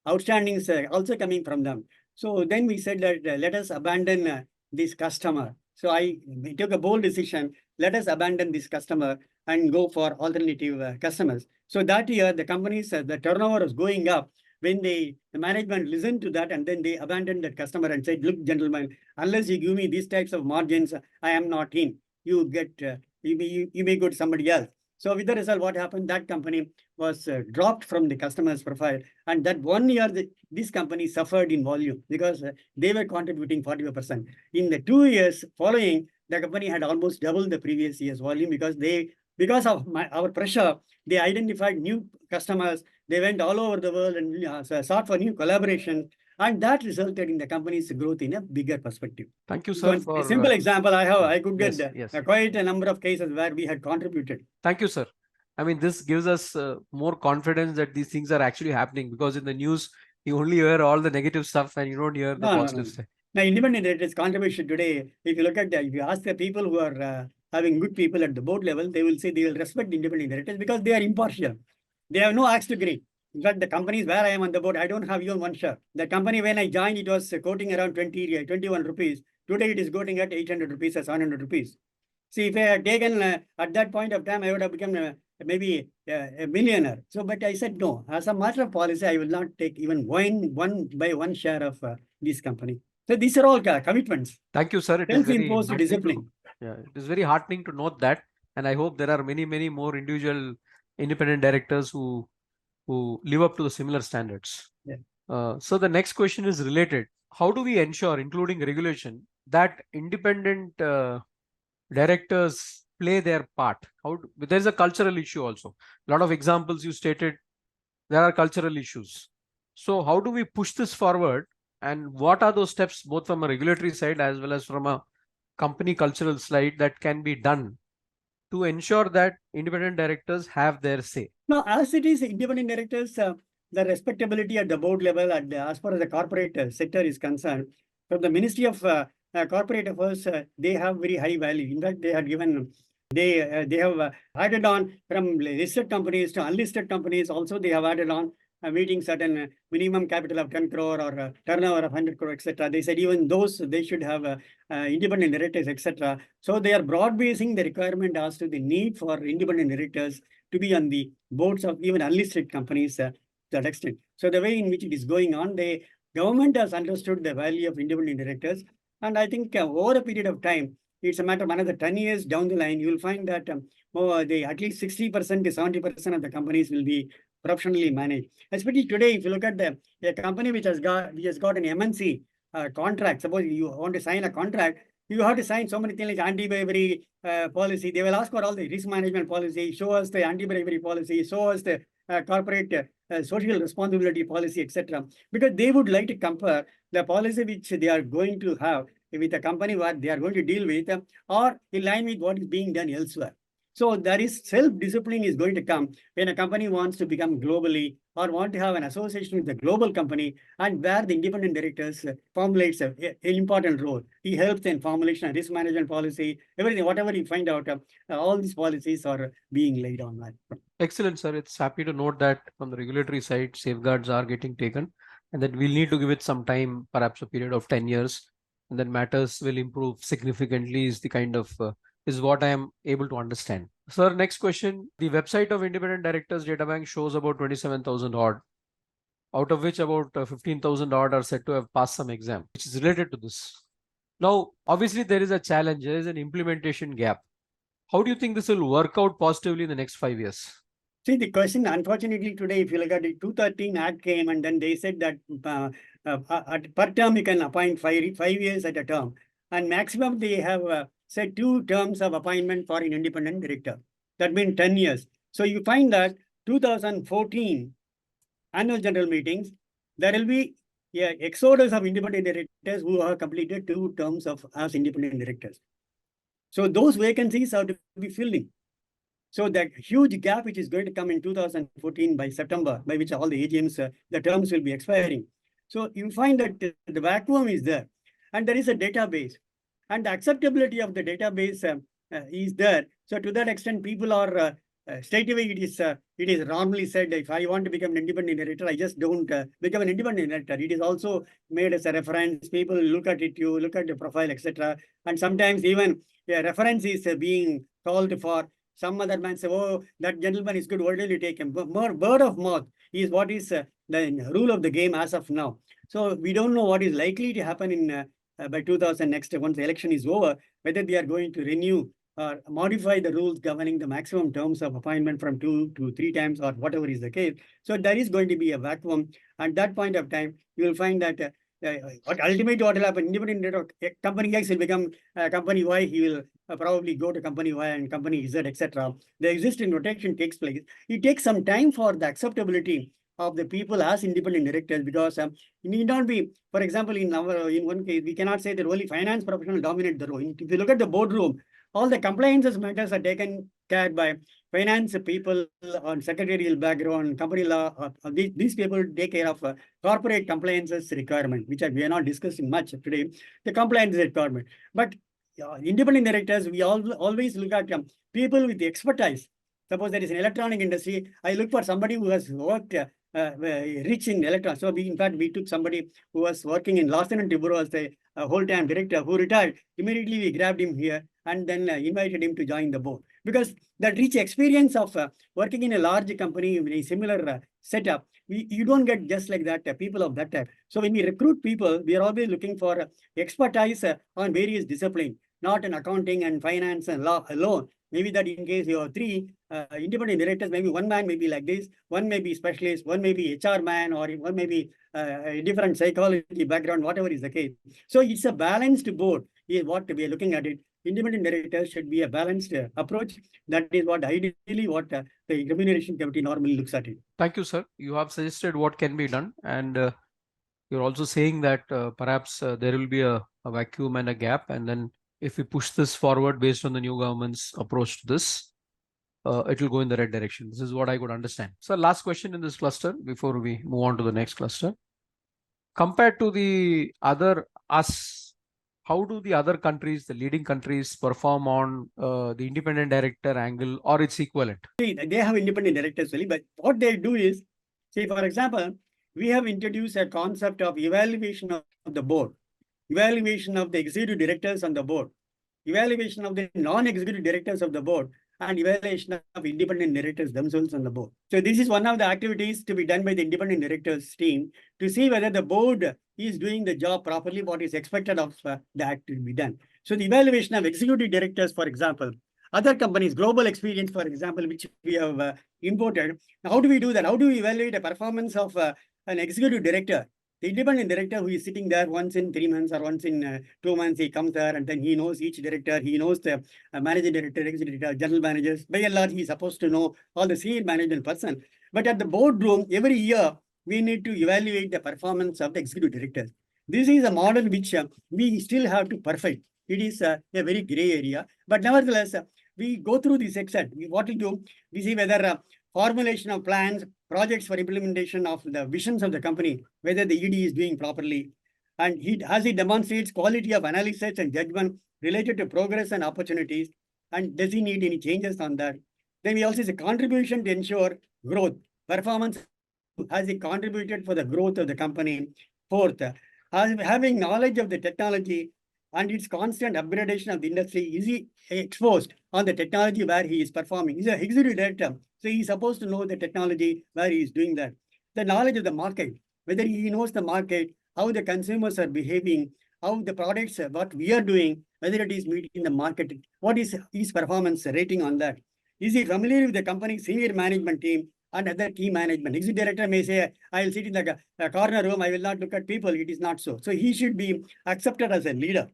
outstandings also coming from them. So then we said that let us abandon this customer. So we took a bold decision, let us abandon this customer and go for alternative customers. So that year, the companies, the turnover was going up. When the management listened to that, and then they abandoned that customer and said, look, gentlemen, unless you give me these types of margins, I am not in. You may go to somebody else. So with the result, what happened? That company was dropped from the customer's profile. And that 1 year, this company suffered in volume because they were contributing 45%. In the 2 years following, the company had almost doubled the previous year's volume because of our pressure, they identified new customers. They went all over the world and sought for new collaboration. And that resulted in the company's growth in a bigger perspective. Thank you, sir. So a simple example I could get yes. quite a number of cases where we had contributed. Thank you, sir. I mean, this gives us more confidence that these things are actually happening, because in the news, you only hear all the negative stuff and you don't hear the positive stuff. Now, independent directors' contribution today, if you look at if you ask the people who are having good people at the board level, they will say they will respect independent directors because they are impartial. They have no axe to grind. In fact, the companies where I am on the board, I don't have even one share. The company when I joined, it was quoting around 21 rupees. Today it is quoting at 800 rupees or 700 rupees. See, if I had taken at that point of time, I would have become maybe a millionaire. So, but I said no. As a matter of policy, I will not take even one share of this company. So these are all commitments. Thank you, sir. It is very Self-imposed heartening discipline. yeah, it is very heartening to note that, and I hope there are many, many more individual independent directors who live up to the similar standards. Yeah. So the next question is related. How do we ensure, including regulation, that independent directors play their part? There is a cultural issue also. A lot of examples you stated, there are cultural issues. So how do we push this forward? And what are those steps, both from a regulatory side as well as from a company cultural side, that can be done to ensure that independent directors have their say? Now, as it is, independent directors, the respectability at the board level, as far as the corporate sector is concerned, from the Ministry of Corporate Affairs, they have very high value. In fact, they have given, they have added on from listed companies to unlisted companies. Also, they have added on meeting certain minimum capital of 10 crore or turnover of 100 crore, etc. They said even those they should have independent directors, etc. So they are broad basing the requirement as to the need for independent directors to be on the boards of even unlisted companies to that extent. So the way in which it is going on, the government has understood the value of independent directors. And I think over a period of time, it's a matter of another 10 years down the line, you will find that at least 60% to 70% of the companies will be professionally managed. Especially today, if you look at a company which has got an MNC contract, suppose you want to sign a contract, you have to sign so many things like anti-bribery policy. They will ask for all the risk management policy, show us the anti-bribery policy, show us the corporate social responsibility policy, etc. Because they would like to compare the policy which they are going to have with a company what they are going to deal with or in line with what is being done elsewhere. So there is self-discipline is going to come when a company wants to become globally or want to have an association with the global company, and where the independent directors formulates an important role. He helps in formulation of risk management policy, everything, whatever you find out, all these policies are being laid on that. Excellent, sir. It's happy to note that from the regulatory side, safeguards are getting taken, and that we'll need to give it some time, perhaps a period of 10 years, and then matters will improve significantly is the kind of is what I am able to understand. Sir, next question. The website of Independent Directors Databank shows about 27,000 odd, out of which about 15,000 odd are said to have passed some exam, which is related to this. Now, obviously, there is a challenge. There is an implementation gap. How do you think this will work out positively in the next 5 years? See, the question, unfortunately, today, if you look at it, 213 Act came and then they said that per term you can appoint 5 years at a term. And maximum they have said 2 terms of appointment for an independent director. That means 10 years. So you find that 2014 annual general meetings, there will be exodus of independent directors who have completed 2 terms as independent directors. So those vacancies have to be filling. So that huge gap which is going to come in 2014 by September, by which all the AGMs, the terms will be expiring. So you find that the vacuum is there, and there is a database, and the acceptability of the database is there. So to that extent, people are straight away it is normally said, if I want to become an independent director, I just don't become an independent director. It is also made as a reference. People look at it, you look at the profile, etc. And sometimes even a reference is being called for. Some other man say, oh, that gentleman is good, why don't you take him? More word of mouth is what is the rule of the game as of now. So we don't know what is likely to happen in by 2000 next, once the election is over, whether they are going to renew or modify the rules governing the maximum terms of appointment from 2 to 3 times or whatever is the case. So there is going to be a vacuum. At that point of time, you will find that ultimately what will happen, independent company X will become company Y, he will probably go to company Y and company Z, etc. The existing rotation takes place. It takes some time for the acceptability of the people as independent directors, because it need not be, for example, in one case, we cannot say that only finance professionals dominate the role. If you look at the boardroom, all the compliances matters are taken care by finance people on secretarial background, company law, these people take care of corporate compliances requirement, which we are not discussing much today, the compliance requirement. But independent directors, we always look at people with expertise. Suppose there is an electronic industry, I look for somebody who has worked rich in electronics. So in fact, we took somebody who was working in Larsen and Toubro as a whole-time director who retired. Immediately we grabbed him here and then invited him to join the board. Because that rich experience of working in a large company in a similar setup, you don't get just like that, people of that type. So when we recruit people, we are always looking for expertise on various disciplines, not in accounting and finance and law alone. Maybe that in case you have three independent directors, maybe one man may be like this, one may be specialist, one may be HR man, or one may be a different psychology background, whatever is the case. So it's a balanced board is what we are looking at it. Independent directors should be a balanced approach. That is what ideally what the remuneration committee normally looks at it. Thank you, sir. You have suggested what can be done, and you're also saying that perhaps there will be a vacuum and a gap, and then if we push this forward based on the new government's approach to this, it will go in the right direction. This is what I could understand. So last question in this cluster before we move on to the next cluster. Compared to the other us, how do the other countries, the leading countries, perform on the independent director angle or its equivalent? See, they have independent directors only, but what they do is, say for example, we have introduced a concept of evaluation of the board, evaluation of the executive directors on the board, evaluation of the non-executive directors of the board, and evaluation of independent directors themselves on the board. So this is one of the activities to be done by the independent directors team to see whether the board is doing the job properly, what is expected of that to be done. So the evaluation of executive directors, for example, other companies, global experience, for example, which we have imported. How do we do that? How do we evaluate the performance of an executive director? The independent director who is sitting there once in 3 months or once in 2 months, he comes there and then he knows each director, he knows the managing director, executive director, general managers. By and large, he is supposed to know all the senior management person. But at the boardroom, every year, we need to evaluate the performance of the executive directors. This is a model which we still have to perfect. It is a very gray area, but nevertheless, we go through this exercise. What we do, we see whether formulation of plans, projects for implementation of the visions of the company, whether the ED is doing properly, and as it demonstrates quality of analysis and judgment related to progress and opportunities, and does he need any changes on that? Then we also see contribution to ensure growth, performance, has he contributed for the growth of the company? Fourth, having knowledge of the technology and its constant upgradation of the industry, is he exposed on the technology where he is performing? He's an executive director, so he's supposed to know the technology where he is doing that. The knowledge of the market, whether he knows the market, how the consumers are behaving, how the products, what we are doing, whether it is meeting the market, what is his performance rating on that? Is he familiar with the company's senior management team and other key management? Executive director may say, I will sit in the corner room, I will not look at people. It is not so. So he should be accepted as a leader.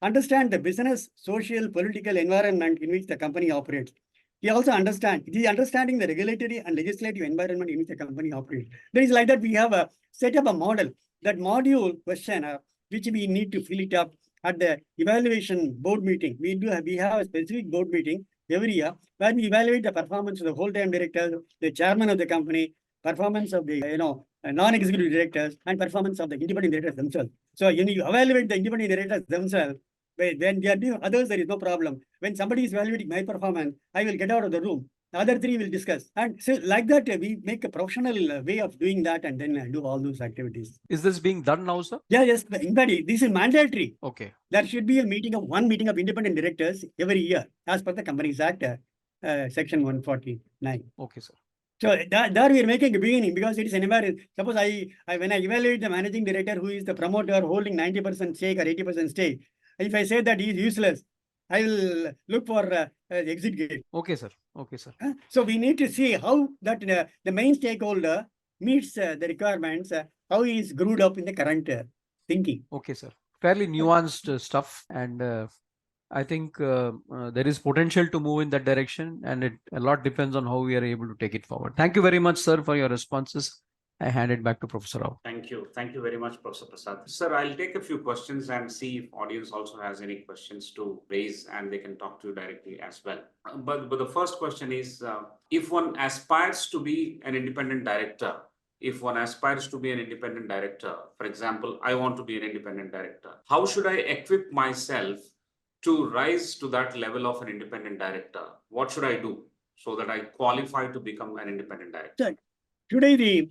Understand the business, social, political environment in which the company operates. He also understands understanding the regulatory and legislative environment in which the company operates. There is like that we have set up a model, that module question, which we need to fill it up at the evaluation board meeting. We have a specific board meeting every year where we evaluate the performance of the whole-time director, the chairman of the company, performance of the non-executive directors, and performance of the independent directors themselves. So when you evaluate the independent directors themselves, when they are doing others, there is no problem. When somebody is evaluating my performance, I will get out of the room. The other three will discuss. And so like that, we make a professional way of doing that and then do all those activities. Is this being done now, sir? Yeah, yes. In fact, this is mandatory. Okay. There should be one meeting of independent directors every year as per the Companies Act, section 149. Okay, sir. So there we are making a beginning because it is an environment. Suppose when I evaluate the managing director who is the promoter holding 90% stake or 80% stake, if I say that he is useless, I will look for exit gate. Okay, sir. Okay, sir. So we need to see how that the main stakeholder meets the requirements, how he is screwed up in the current thinking. Okay, sir. Fairly nuanced stuff, and I think there is potential to move in that direction, and a lot depends on how we are able to take it forward. Thank you very much, sir, for your responses. I hand it back to Professor Rao. Thank you. Thank you very much, Professor Prasad. Sir, I'll take a few questions and see if audience also has any questions to raise and they can talk to you directly as well. But the first question is, if one aspires to be an independent director, for example, I want to be an independent director, how should I equip myself to rise to that level of an independent director? What should I do so that I qualify to become an independent director? Today,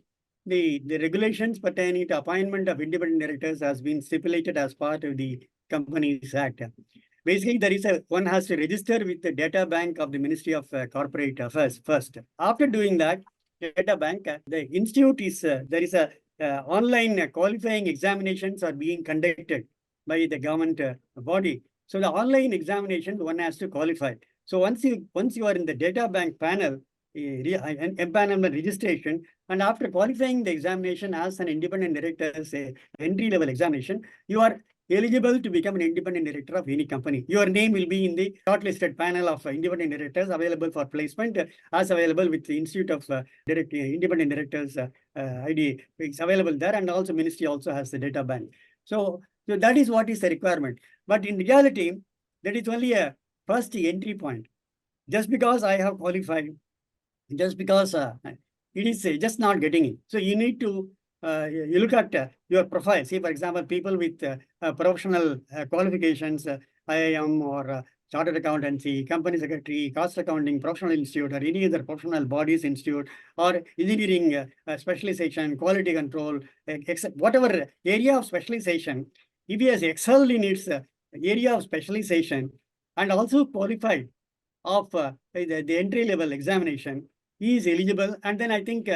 the regulations pertaining to appointment of independent directors has been stipulated as part of the Companies Act. Basically, one has to register with the data bank of the Ministry of Corporate Affairs first. After doing that, data bank, the institute is, there is a online qualifying examinations are being conducted by the government body. So the online examination, one has to qualify. So once you are in the data bank panel, empanelment registration, and after qualifying the examination as an independent director, say entry-level examination, you are eligible to become an independent director of any company. Your name will be in the shortlisted panel of independent directors available for placement, as available with the Institute of Independent Directors ID. It's available there, and also Ministry also has the data bank. So that is what is the requirement. But in reality, that is only a first entry point. Just because I have qualified, just because it is just not getting it. So you need to you look at your profile. See, for example, people with professional qualifications, IIM or chartered accountancy, company secretary, cost accounting, professional institute, or any other professional bodies institute, or engineering specialization, quality control, whatever area of specialization. If he has excelled in its area of specialization and also qualified of the entry-level examination, he is eligible. And then I think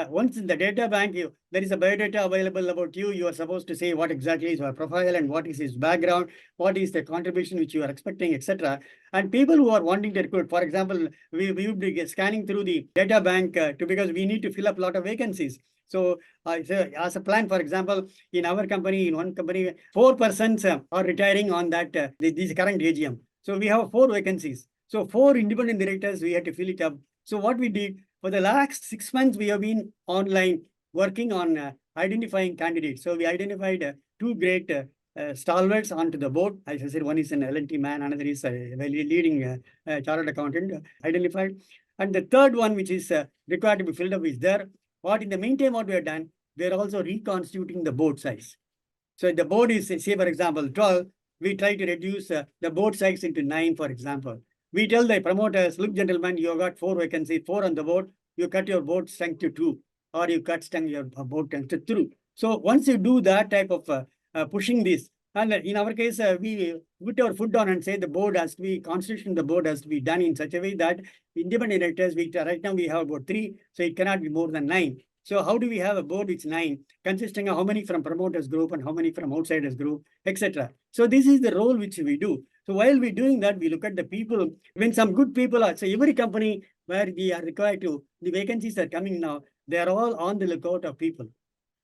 once in the data bank, there is a biodata available about you. You are supposed to say what exactly is your profile and what is his background, what is the contribution which you are expecting, etc. And people who are wanting to recruit, for example, we would be scanning through the data bank because we need to fill up a lot of vacancies. So as a plan, for example, in our company, in one company, 4 persons are retiring on that this current AGM. So we have 4 vacancies. So 4 independent directors, we had to fill it up. So what we did, for the last 6 months, we have been online working on identifying candidates. So we identified 2 great stalwarts onto the board. As I said, one is an L&T man, another is a leading chartered accountant identified. And the third one, which is required to be filled up, is there. What in the meantime, what we have done, we are also reconstituting the board size. So the board is, say, for example, 12, we try to reduce the board size into 9, for example. We tell the promoters, look, gentlemen, you have got 4 vacancies, 4 on the board, you cut your board strength to 2, or you cut your board strength to 3. So once you do that type of pushing this, and in our case, we put our foot down and say the board has to be, constitution the board has to be done in such a way that independent directors, right now we have about 3, so it cannot be more than 9. So how do we have a board which 9, consisting of how many from promoters group and how many from outsiders group, etc. So this is the role which we do. So while we're doing that, we look at the people. When some good people are, so every company where we are required to, the vacancies are coming now, they are all on the lookout of people.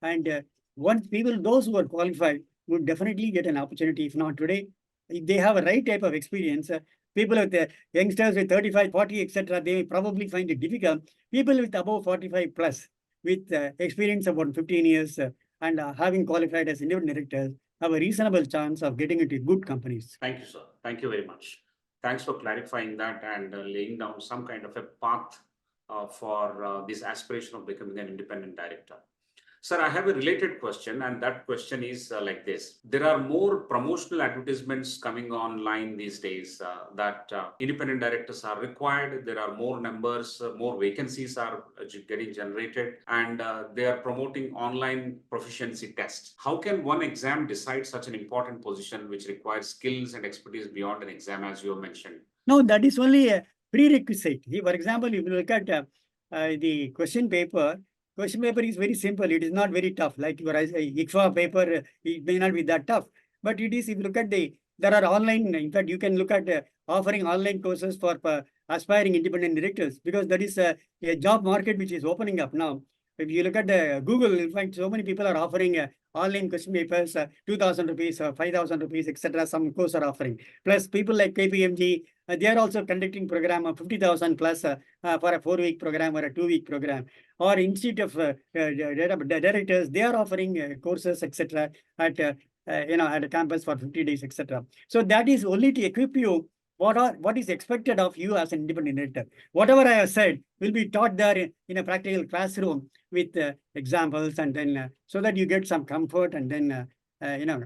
And once people, those who are qualified, would definitely get an opportunity, if not today. If they have a right type of experience, people with youngsters with 35, 40, etc., they probably find it difficult. People with above 45 plus, with experience of about 15 years and having qualified as independent directors, have a reasonable chance of getting into good companies. Thank you, sir. Thank you very much. Thanks for clarifying that and laying down some kind of a path for this aspiration of becoming an independent director. Sir, I have a related question, and that question is like this. There are more promotional advertisements coming online these days that independent directors are required. There are more numbers, more vacancies are getting generated, and they are promoting online proficiency tests. How can one exam decide such an important position which requires skills and expertise beyond an exam, as you have mentioned? No, that is only a prerequisite. For example, if you look at the question paper is very simple. It is not very tough. Like your ICFAI paper, it may not be that tough. But it is, if you look at there are online, in fact, you can look at offering online courses for aspiring independent directors, because that is a job market which is opening up now. If you look at the Google, in fact, so many people are offering online question papers, 2,000 rupees or 5,000 rupees, etc. Some course are offering. Plus, people like KPMG, they are also conducting program of 50,000 plus for a 4-week program or a 2-week program. Or Institute of Directors, they are offering courses, etc. at at a campus for 50 days, etc. So that is only to equip you what is expected of you as an independent director. Whatever I have said will be taught there in a practical classroom with examples, and then so that you get some comfort, and then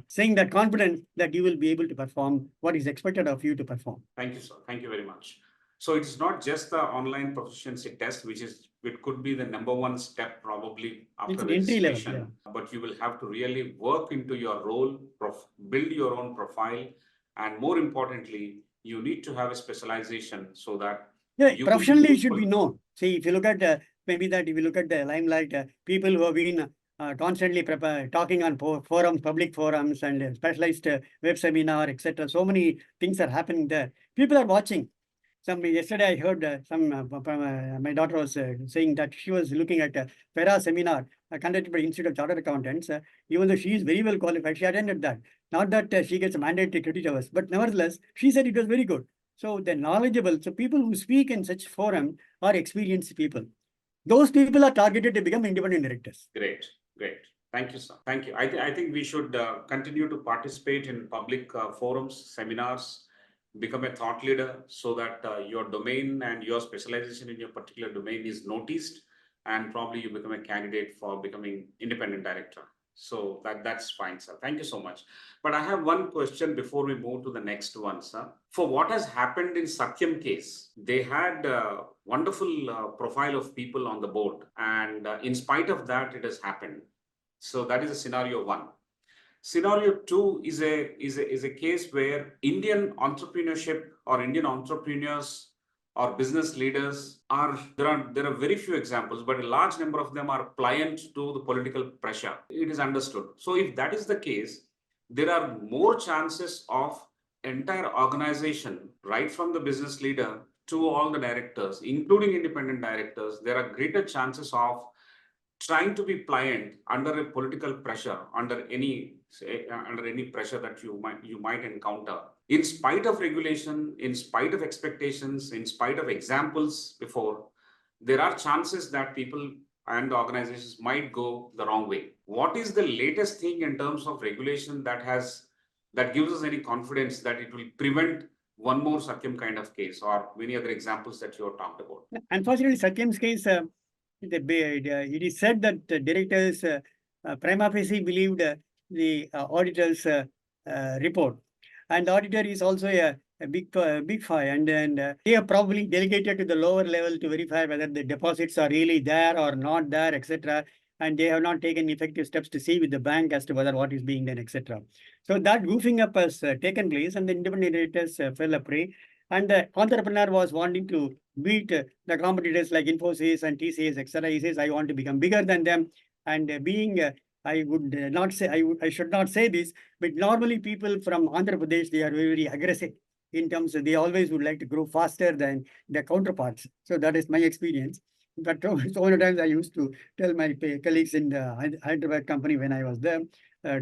saying that confidence that you will be able to perform what is expected of you to perform. Thank you, sir. Thank you very much. So it's not just the online proficiency test, it could be the number one step probably after registration, but you will have to really work into your role, build your own profile, and more importantly, you need to have a specialization so that professionally should be known. See, if you look at maybe that if you look at the limelight, people who have been constantly talking on forums, public forums, and specialized web seminar, etc. So many things are happening there. People are watching. Yesterday I heard my daughter was saying that she was looking at a FERA seminar conducted by Institute of Chartered Accountants. Even though she is very well qualified, she attended that. Not that she gets a mandatory credit hours, but nevertheless, she said it was very good. So they're knowledgeable. So people who speak in such forum are experienced people. Those people are targeted to become independent directors. Great, great. Thank you, sir. Thank you. I think we should continue to participate in public forums, seminars, become a thought leader so that your domain and your specialization in your particular domain is noticed, and probably you become a candidate for becoming independent director. So that's fine, sir. Thank you so much. But I have one question before we move to the next one, sir. For what has happened in Satyam case, they had a wonderful profile of people on the board, and in spite of that, it has happened. So that is a scenario one. Scenario two is a case where Indian entrepreneurship or Indian entrepreneurs or business leaders there are very few examples, but a large number of them are pliant to the political pressure. It is understood. So if that is the case, there are more chances of entire organization, right from the business leader to all the directors, including independent directors, there are greater chances of trying to be pliant under a political pressure, under any pressure that you might encounter. In spite of regulation, in spite of expectations, in spite of examples before, there are chances that people and organizations might go the wrong way. What is the latest thing in terms of regulation that gives us any confidence that it will prevent one more Satyam kind of case, or many other examples that you have talked about? Unfortunately, Satyam's case, it is said that the directors prima facie believed the auditor's report, and the auditor is also a big five, and they have probably delegated to the lower level to verify whether the deposits are really there or not there, etc. And they have not taken effective steps to see with the bank as to whether what is being done, etc. So that goofing up has taken place, and the independent directors fell a prey. And the entrepreneur was wanting to beat the competitors like Infosys and TCS, etc. He says, I want to become bigger than them. And I would not say, I should not say this, but normally people from Andhra Pradesh, they are very aggressive in terms of they always would like to grow faster than their counterparts. So that is my experience. But so many times I used to tell my colleagues in the Hyderabad company when I was there,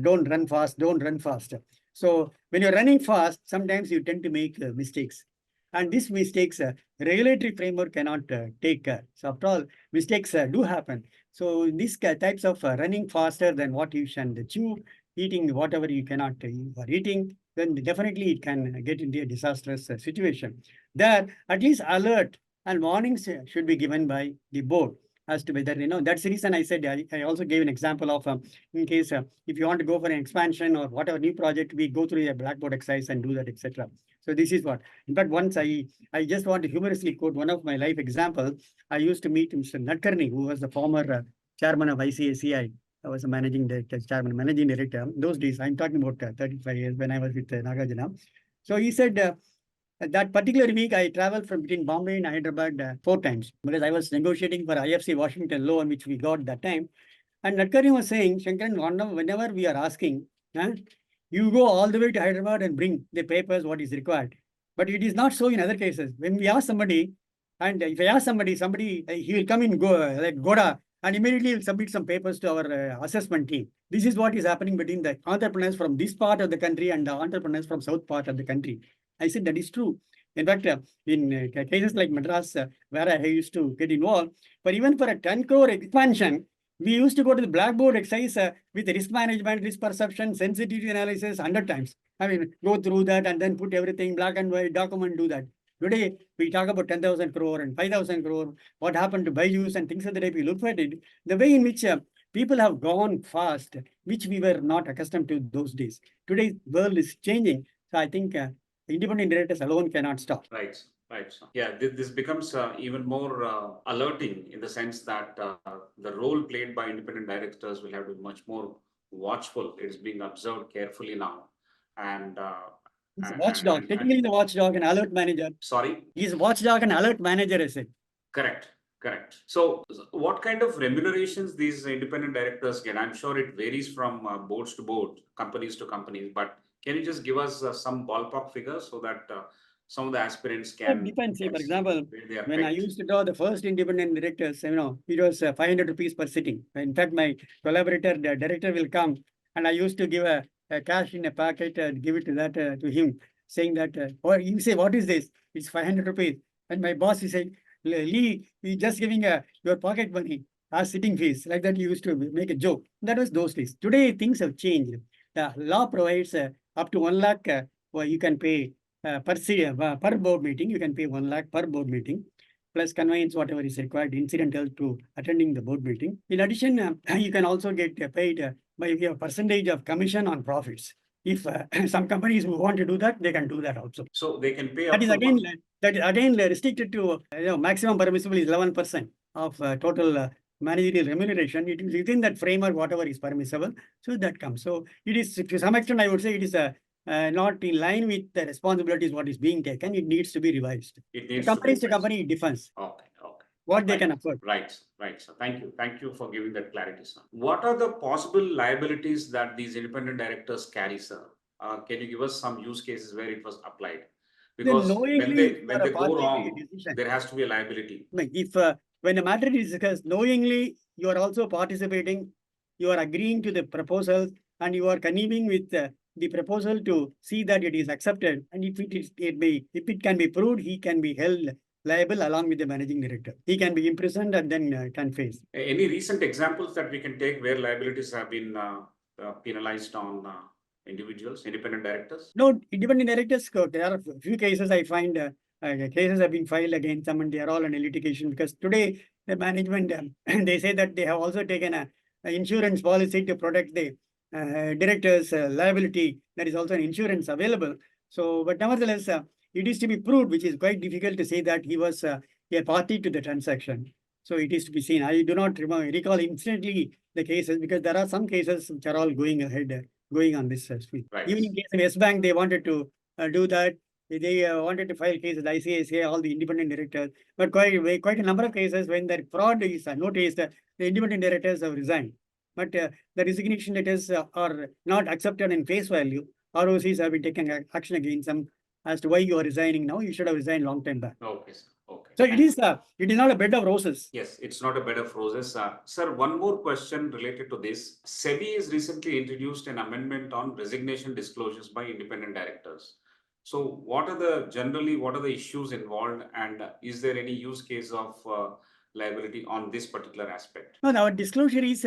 don't run fast, don't run fast. So when you're running fast, sometimes you tend to make mistakes. And these mistakes, regulatory framework cannot take care. So after all, mistakes do happen. So these types of running faster than what you should chew, eating whatever you cannot or eating, then definitely it can get into a disastrous situation. There, at least alert and warnings should be given by the board as to whether, that's the reason I said, I also gave an example of in case if you want to go for an expansion or whatever new project, we go through a blackboard exercise and do that, etc. So this is what. In fact, once I just want to humorously quote one of my life examples. I used to meet Mr. Nadkarni, who was the former chairman of ICFAI. I was a managing director. Those days, I'm talking about 35 years when I was with Nagarjuna. So he said, that particular week, I traveled from between Bombay and Hyderabad 4 times because I was negotiating for IFC Washington loan, which we got that time. And Nadkarni was saying, Shankaran, whenever we are asking, you go all the way to Hyderabad and bring the papers, what is required. But it is not so in other cases. When we ask somebody, and if I ask somebody, he will come in like Goda and immediately we'll submit some papers to our assessment team. This is what is happening between the entrepreneurs from this part of the country and the entrepreneurs from south part of the country. I said that is true. In fact, in cases like Madras, where I used to get involved, but even for a 10 crore expansion, we used to go to the blackboard exercise with risk management, risk perception, sensitivity analysis 100 times. I mean, go through that and then put everything black and white, document, do that. Today, we talk about 10,000 crore and 5,000 crore, what happened to BYJU'S and things of the type. We look at it, the way in which people have gone fast, which we were not accustomed to those days. Today's world is changing. So I think independent directors alone cannot stop. Right. Right. Yeah, this becomes even more alerting in the sense that the role played by independent directors will have to be much more watchful. It is being observed carefully now. And he's a watchdog, technically the watchdog and alert manager. Sorry? He's a watchdog and alert manager, I said. Correct. Correct. So what kind of remunerations these independent directors get? I'm sure it varies from boards to board, companies to companies, but can you just give us some ballpark figures so that some of the aspirants can... It depends. Say, for example, when I used to draw the first independent directors, it was 500 rupees per sitting. In fact, my collaborator, the director will come and I used to give a cash in a packet and give it to that to him, saying that, or you say, what is this? It's 500 rupees. And my boss is saying, Lee, he's just giving your pocket money as sitting fees. Like that, he used to make a joke. That was those days. Today, things have changed. The law provides up to 1 lakh you can pay per board meeting. You can pay 1 lakh per board meeting, plus conveyance, whatever is required, incidental to attending the board meeting. In addition, you can also get paid by a percentage of commission on profits. If some companies who want to do that, they can do that also. So they can pay. That is again restricted to maximum permissible is 11% of total managerial remuneration. It is within that framework, whatever is permissible. So that comes. So it is, to some extent, I would say it is not in line with the responsibilities what is being taken. It needs to be revised. It needs companies to company difference. Okay. What they can afford. Right. So thank you for giving that clarity, sir. What are the possible liabilities that these independent directors carry, sir? Can you give us some use cases where it was applied? Because when they go wrong, there has to be a liability. If when a matter is discussed, knowingly you are also participating, you are agreeing to the proposal, and you are conniving with the proposal to see that it is accepted. And if it can be proved, he can be held liable along with the managing director. He can be imprisoned and then can face. Any recent examples that we can take where liabilities have been penalized on individuals, independent directors? No, independent directors, there are a few cases I find cases have been filed against them and they are all in litigation because today the management, they say that they have also taken an insurance policy to protect the director's liability. There is also an insurance available. So, but nevertheless, it is to be proved, which is quite difficult to say that he was a party to the transaction. So it is to be seen. I do not recall instantly the cases because there are some cases which are all going ahead, going on this street. Right. Even in case of S Bank, they wanted to do that. They wanted to file cases, ICFAI, all the independent directors. But quite a number of cases when the fraud is noticed, the independent directors have resigned. But the resignation letters are not accepted in face value. ROCs have been taking action against them as to why you are resigning now. You should have resigned long time back. Okay, sir. Okay. So it is not a bed of roses. Yes, it's not a bed of roses. Sir, one more question related to this. SEBI has recently introduced an amendment on resignation disclosures by independent directors. So what are the issues involved, and is there any use case of liability on this particular aspect? No, our disclosure is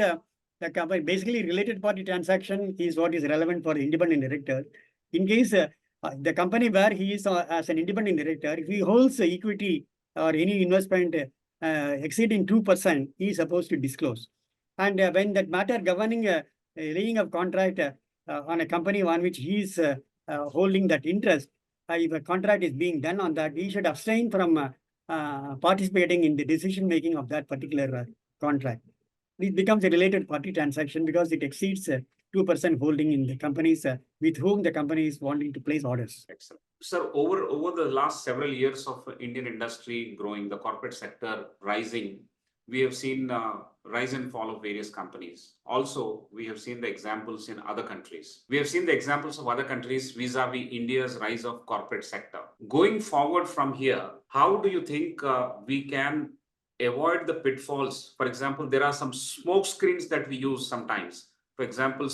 basically related party transaction is what is relevant for the independent director. In case the company where he is as an independent director, if he holds equity or any investment exceeding 2%, he is supposed to disclose. And when that matter governing laying of contract on a company on which he is holding that interest, if a contract is being done on that, he should abstain from participating in the decision making of that particular contract. It becomes a related party transaction because it exceeds 2% holding in the companies with whom the company is wanting to place orders. Excellent. Sir, over the last several years of Indian industry growing, the corporate sector rising, we have seen rise and fall of various companies. Also, we have seen the examples in other countries. We have seen the examples of other countries vis-a-vis India's rise of corporate sector. Going forward from here, how do you think we can avoid the pitfalls. For example, there are some smoke screens that we use sometimes. For example,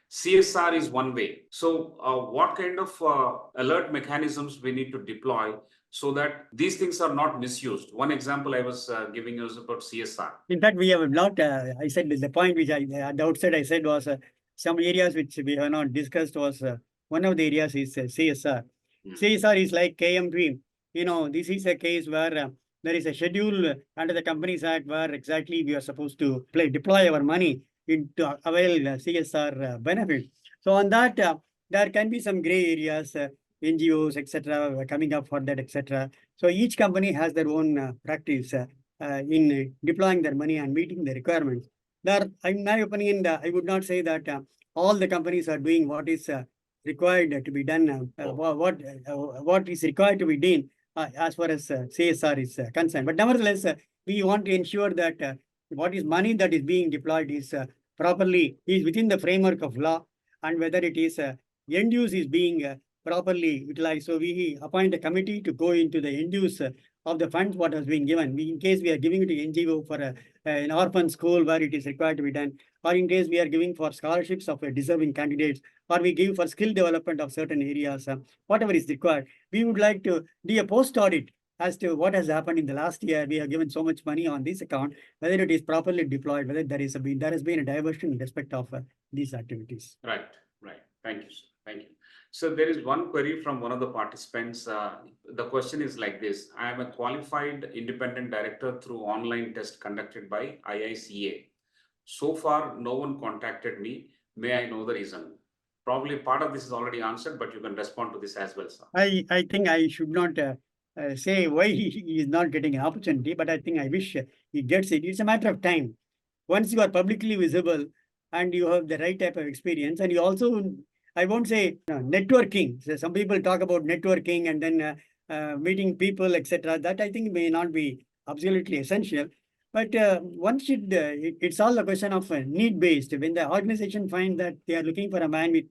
CSR is one way. So what kind of alert mechanisms we need to deploy so that these things are not misused? One example I was giving you is about CSR. In fact, we have not, I said the point which I, at the outset I said was some areas which we have not discussed was one of the areas is CSR. CSR is like KMP. You know, this is a case where there is a schedule under the Companies Act where exactly we are supposed to deploy our money into avail CSR benefits. So on that, there can be some gray areas, NGOs, etc., coming up for that, etc. So each company has their own practice in deploying their money and meeting the requirements. There, in my opinion, I would not say that all the companies are doing what is required to be done, what is required to be done as far as CSR is concerned. But nevertheless, we want to ensure that what is money that is being deployed is properly is within the framework of law, and whether it is end use is being properly utilized. So we appoint a committee to go into the end use of the funds what has been given. In case we are giving it to NGO for an orphan school where it is required to be done, or in case we are giving for scholarships of deserving candidates, or we give for skill development of certain areas, whatever is required, we would like to do a post audit as to what has happened in the last year. We have given so much money on this account, whether it is properly deployed, whether there has been a diversion in respect of these activities. Right. Thank you, sir. Thank you. So there is one query from one of the participants. The question is like this: I am a qualified independent director through online test conducted by ICFAI. So far, no one contacted me. May I know the reason? Probably part of this is already answered, but you can respond to this as well, sir. I think I should not say why he is not getting an opportunity, but I think I wish he gets it. It's a matter of time. Once you are publicly visible and you have the right type of experience, and you also, I won't say networking. So some people talk about networking and then meeting people, etc. That I think may not be absolutely essential. But one should, it's all a question of need-based. When the organization finds that they are looking for a man with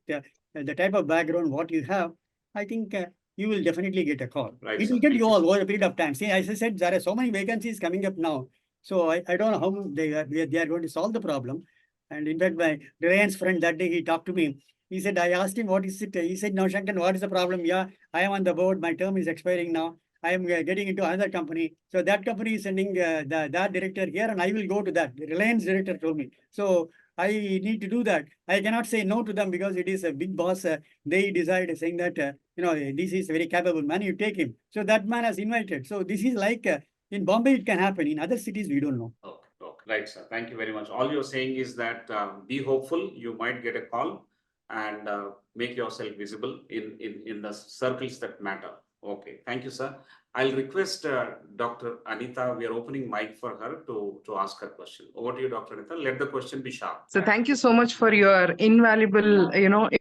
the type of background what you have, I think you will definitely get a call. Right, it will get you all over a period of time. See, as I said, there are so many vacancies coming up now. So I don't know how they are going to solve the problem. And in fact, my Reliance friend that day, he talked to me. He said, I asked him, what is it? He said, no, Shankan, what is the problem? Yeah, I am on the board. My term is expiring now. I am getting into another company. So that company is sending that director here, and I will go to that. The Reliance director told me. So I need to do that. I cannot say no to them because it is a big boss. They decide saying that, this is a very capable man, you take him. So that man has invited. So this is like in Bombay, it can happen. In other cities, we don't know. Okay. Right, sir. Thank you very much. All you're saying is that be hopeful. You might get a call and make yourself visible in the circles that matter. Okay. Thank you, sir. I'll request Dr. Anita. We are opening mic for her to ask her question. Over to you, Dr. Anita. Let the question be sharp. So thank you so much for your invaluable,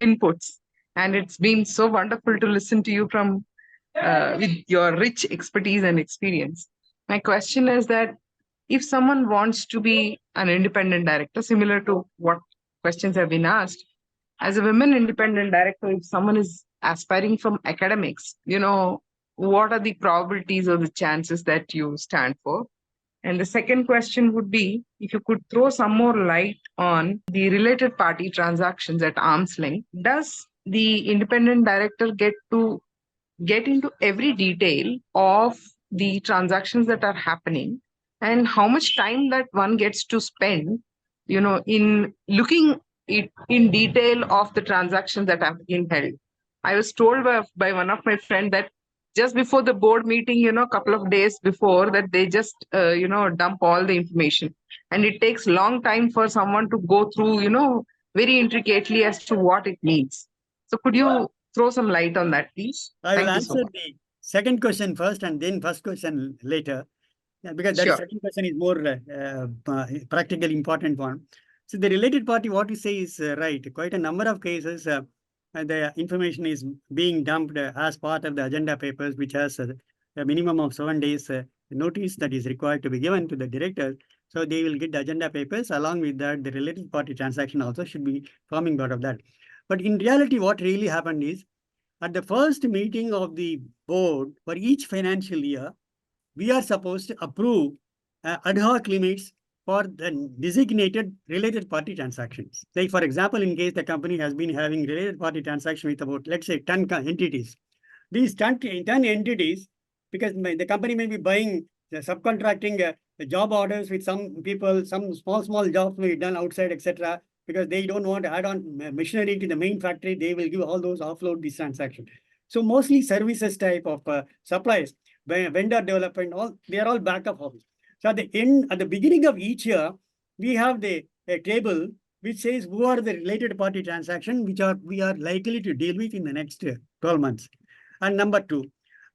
inputs. And it's been so wonderful to listen to you from with your rich expertise and experience. My question is that if someone wants to be an independent director, similar to what questions have been asked, as a women independent director, if someone is aspiring from academics, what are the probabilities or the chances that you stand for? And the second question would be, if you could throw some more light on the related party transactions at arm's length, does the independent director get into every detail of the transactions that are happening, and how much time that one gets to spend, in looking in detail of the transactions that have been held? I was told by one of my friends that just before the board meeting, a couple of days before that, they just, dump all the information. And it takes long time for someone to go through, very intricately as to what it means. So could you throw some light on that, please? I will answer the second question first and then first question later, because that second question is more practically important one. So the related party, what you say is right. Quite a number of cases, the information is being dumped as part of the agenda papers, which has a minimum of 7 days notice that is required to be given to the directors. So they will get the agenda papers. Along with that, the related party transaction also should be forming part of that. But in reality, what really happened is, at the first meeting of the board for each financial year, we are supposed to approve ad hoc limits for the designated related party transactions. Like for example, in case the company has been having related party transaction with about, let's say, 10 entities. These 10 entities, because the company may be buying, subcontracting job orders with some people, some small jobs may be done outside, etc. Because they don't want to add on machinery to the main factory, they will give all those offload these transactions. So mostly services type of supplies, vendor development, they are all backup hobbies. So at the beginning of each year, we have a table which says who are the related party transactions which we are likely to deal with in the next 12 months. And number two,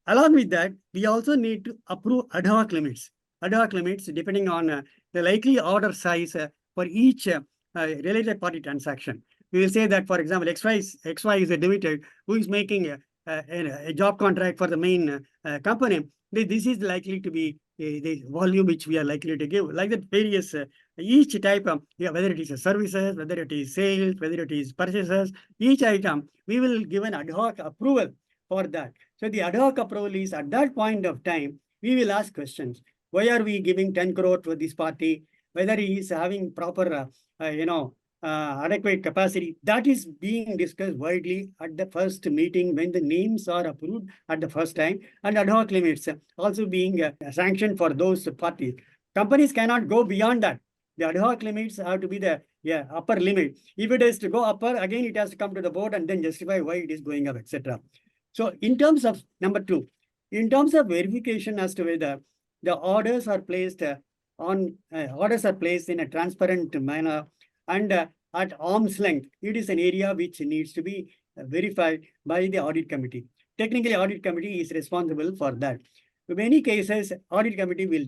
along with that, we also need to approve ad hoc limits. Ad hoc limits depending on the likely order size for each related party transaction. We will say that, for example, XY is a limited who is making a job contract for the main company. This is likely to be the volume which we are likely to give. Like that, various each type of, whether it is a services, whether it is sales, whether it is purchases, each item we will give an ad hoc approval for that. So the ad hoc approval is at that point of time, we will ask questions. Why are we giving 10 crore to this party? Whether he is having proper, adequate capacity. That is being discussed widely at the first meeting when the names are approved at the first time, and ad hoc limits also being sanctioned for those parties. Companies cannot go beyond that. The ad hoc limits have to be the upper limit. If it is to go upper, again it has to come to the board and then justify why it is going up, etc. So in terms of number two, in terms of verification as to whether the orders are placed in a transparent manner and at arm's length, it is an area which needs to be verified by the audit committee. Technically, audit committee is responsible for that. In many cases, audit committee will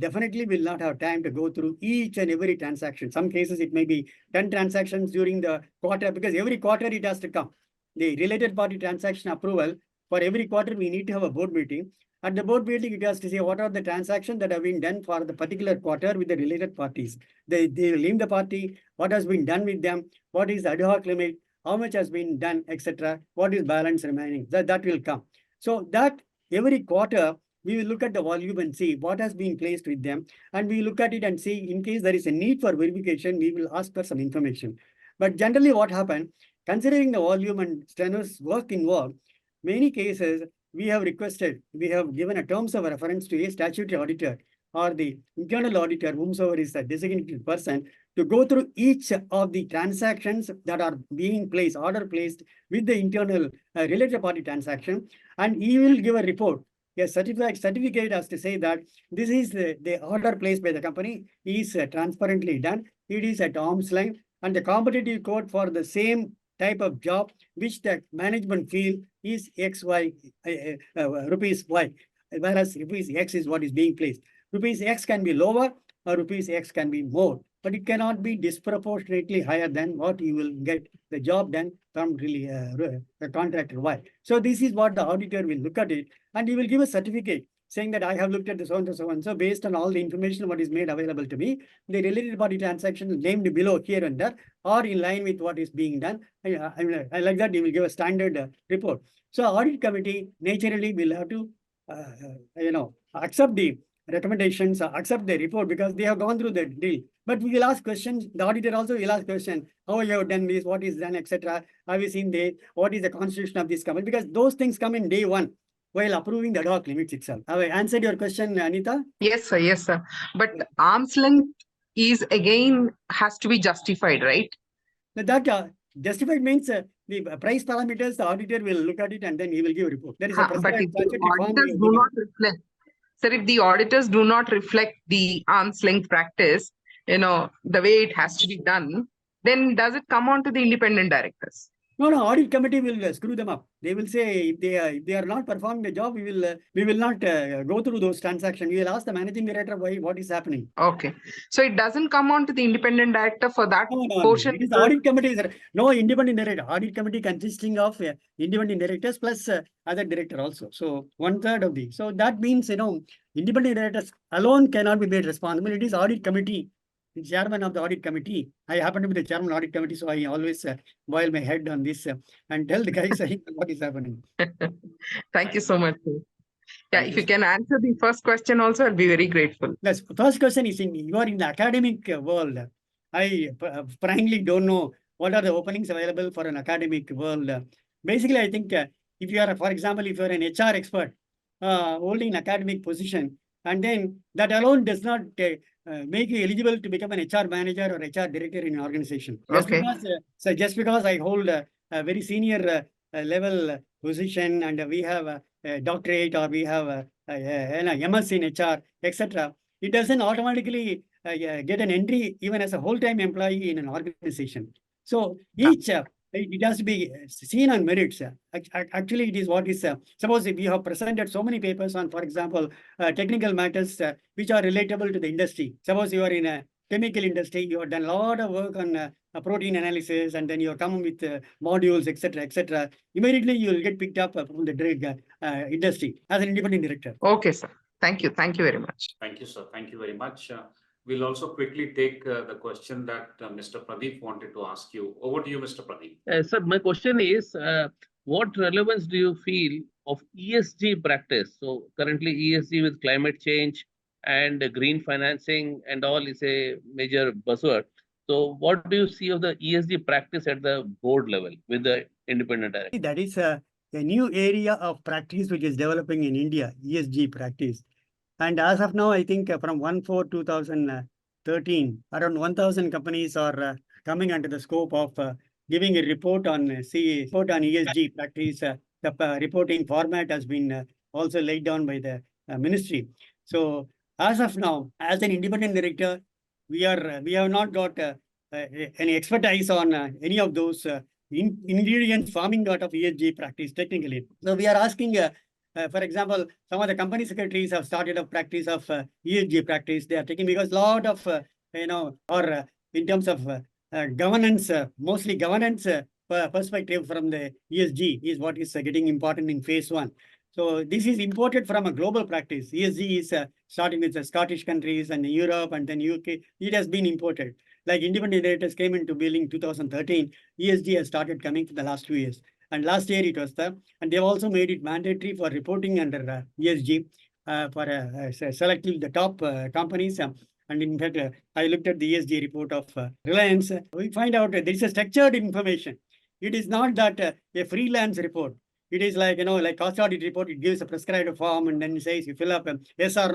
not have time to go through each and every transaction. Some cases it may be 10 transactions during the quarter, because every quarter it has to come. The related party transaction approval, for every quarter we need to have a board meeting. At the board meeting, it has to say what are the transactions that have been done for the particular quarter with the related parties. They name the party, what has been done with them, what is the ad hoc limit, how much has been done, etc. What is balance remaining, that will come. So that every quarter, we will look at the volume and see what has been placed with them. And we look at it and see, in case there is a need for verification, we will ask for some information. But generally what happened, considering the volume and strenuous work involved, many cases, we have given a terms of reference to a statutory auditor or the internal auditor, whomsoever is the designated person, to go through each of the transactions that are being placed, order placed with the internal related party transaction, and he will give a report, a certificate as to say that this is the order placed by the company is transparently done, it is at arm's length, and the competitive code for the same type of job which the management feel is XY, rupees Y, whereas rupees X is what is being placed. Rupees X can be lower or rupees X can be more, but it cannot be disproportionately higher than what you will get the job done from really the contractor Y. So this is what the auditor will look at it, and he will give a certificate saying that I have looked at the so and so based on all the information what is made available to me. The related party transactions named below here and there are in line with what is being done. I like that he will give a standard report. So audit committee naturally will have to accept the recommendations, accept the report, because they have gone through the deal. But we will ask questions. The auditor also will ask questions. How you have done this? What is done, etc. Have you seen this? What is the constitution of this company? Because those things come in day one while approving the ad hoc limits itself. Have I answered your question, Anita? Yes, sir. Yes, sir. But arm's length is again has to be justified, right? That justified means the price parameters, the auditor will look at it and then he will give a report. There is a But if the statutory form auditors do not reflect, sir, if the auditors do not reflect the arm's length practice, the way it has to be done, then does it come on to the independent directors? No, audit committee will screw them up. They will say if they are not performing the job, we will not go through those transactions. We will ask the managing director what is happening. Okay, so it doesn't come on to the independent director for that portion. It is audit committee. No independent director. Audit committee consisting of independent directors plus other director also. So 1/3 of the. So that means independent directors alone cannot be made responsible. It is audit committee. The chairman of the audit committee. I happen to be the chairman of the audit committee, so I always boil my head on this and tell the guys what is happening. Thank you so much. Yeah, Thank if you, you can answer the first question also, I'll be very grateful. Yes, first question is you are in the academic world. I frankly don't know what are the openings available for an academic world. Basically, I think if you are, for example, if you are an HR expert holding an academic position, and then that alone does not make you eligible to become an HR manager or HR director in an organization. Okay. Just because I hold a very senior level position and we have a doctorate or we have an MS in HR, etc., it doesn't automatically get an entry even as a whole-time employee in an organization. So each it has to be seen on merits. Actually, it is what is suppose if you have presented so many papers on, for example, technical matters which are relatable to the industry. Suppose you are in a chemical industry, you have done a lot of work on protein analysis, and then you are coming with modules, etc., etc. Immediately, you will get picked up from the drug industry as an independent director. Okay, sir. Thank you. Thank you very much. Thank you, sir. Thank you very much. We'll also quickly take the question that Mr. Pradeep wanted to ask you. Over to you, Mr. Pradeep. Sir, my question is, what relevance do you feel of ESG practice? So currently ESG with climate change and green financing and all is a major buzzword. So what do you see of the ESG practice at the board level with the independent director? That is a new area of practice which is developing in India, ESG practice. And as of now, I think from 1/4/2013, around 1,000 companies are coming under the scope of giving a report on ESG practice. The reporting format has been also laid down by the ministry. So as of now, as an independent director, we have not got any expertise on any of those ingredients forming out of ESG practice technically. So we are asking. For example, some of the company secretaries have started a practice of ESG practice. They are taking because a lot of, or in terms of governance, mostly governance perspective from the ESG is what is getting important in phase one. So this is imported from a global practice. ESG is starting with the Scottish countries and Europe and then UK. It has been imported. Like independent directors came into being in 2013, ESG has started coming for the last 2 years. And last year it was there. And they've also made it mandatory for reporting under ESG for selecting the top companies. And in fact, I looked at the ESG report of Reliance. We find out that there is a structured information. It is not that a freelance report. It is like, like cost audit report, it gives a prescribed form and then it says you fill up yes or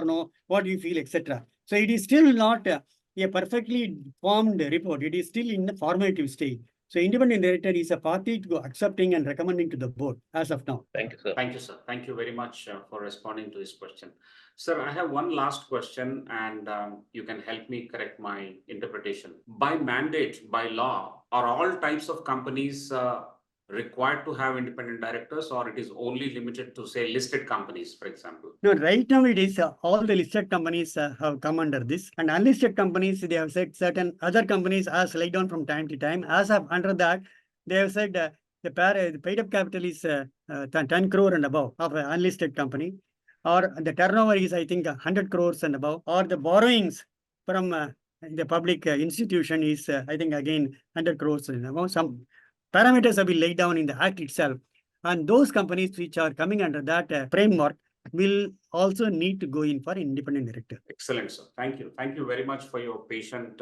no, what do you feel, etc. So it is still not a perfectly formed report. It is still in the formative stage. So independent director is a party to accepting and recommending to the board as of now. Thank you, sir. Thank you, sir. Thank you very much for responding to this question. Sir, I have one last question and you can help me correct my interpretation. By mandate, by law, are all types of companies required to have independent directors, or it is only limited to, say, listed companies, for example? No, right now it is all the listed companies have come under this, and unlisted companies, they have said certain other companies as laid down from time to time. As of under that, they have said the paid up capital is 10 crore and above of an unlisted company, or the turnover is, I think, 100 crores and above, or the borrowings from the public institution is, I think, again, 100 crores and above. Some parameters have been laid down in the Act itself. And those companies which are coming under that framework will also need to go in for independent director. Excellent, sir. Thank you. Thank you very much for your patient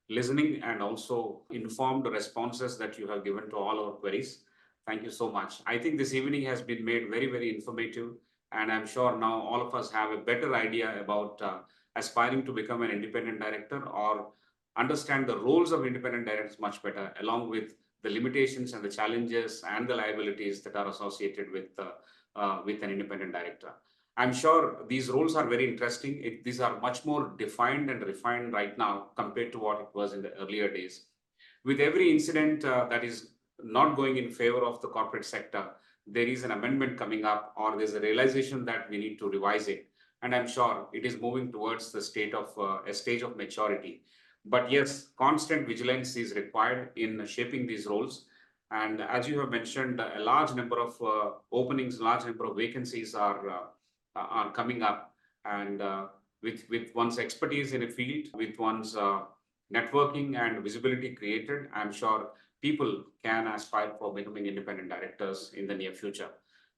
listening and also informed responses that you have given to all our queries. Thank you so much. I think this evening has been made very, very informative. And I'm sure now all of us have a better idea about aspiring to become an independent director or understand the roles of independent directors much better, along with the limitations and the challenges and the liabilities that are associated with an independent director. I'm sure these roles are very interesting. These are much more defined and refined right now compared to what it was in the earlier days. With every incident that is not going in favor of the corporate sector, there is an amendment coming up, or there's a realization that we need to revise it. And I'm sure it is moving towards the stage of maturity. But yes, constant vigilance is required in shaping these roles. And as you have mentioned, a large number of openings, large number of vacancies are coming up. And with one's expertise in a field, with one's networking and visibility created, I'm sure people can aspire for becoming independent directors in the near future.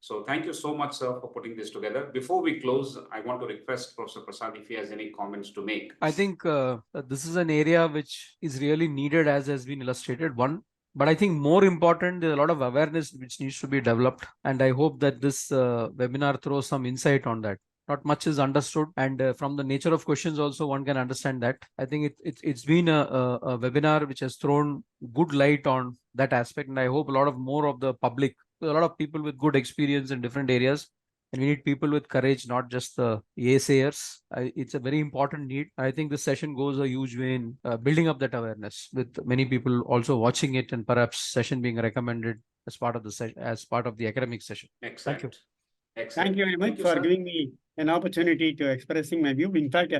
So thank you so much, sir, for putting this together. Before we close, I want to request Professor Prasad if he has any comments to make. I think this is an area which is really needed, as has been illustrated. One, but I think more important, there's a lot of awareness which needs to be developed, and I hope that this webinar throws some insight on that. Not much is understood, and from the nature of questions also one can understand that. I think it's been a webinar which has thrown good light on that aspect, and I hope a lot of more of the public, a lot of people with good experience in different areas, and we need people with courage, not just the naysayers. It's a very important need. I think this session goes a huge way in building up that awareness, with many people also watching it, and perhaps session being recommended as part of the session, as part of the academic session. Excellent. Thank you. Excellent. Thank you very much Thank you, for sir. giving me an opportunity to expressing my view. In fact,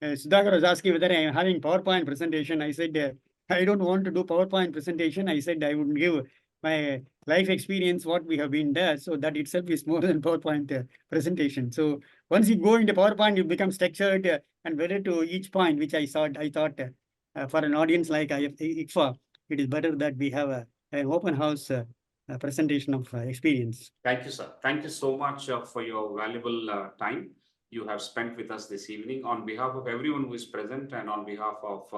Sudhakar was asking whether I am having PowerPoint presentation. I said, I don't want to do PowerPoint presentation. I said I would give my life experience, what we have been there. So that itself is more than PowerPoint presentation. So once you go into PowerPoint, you become structured and better to each point, which I thought for an audience like ICFA, it is better that we have an open house presentation of experience. Thank you, sir. Thank you so much for your valuable time you have spent with us this evening. On behalf of everyone who is present and on behalf of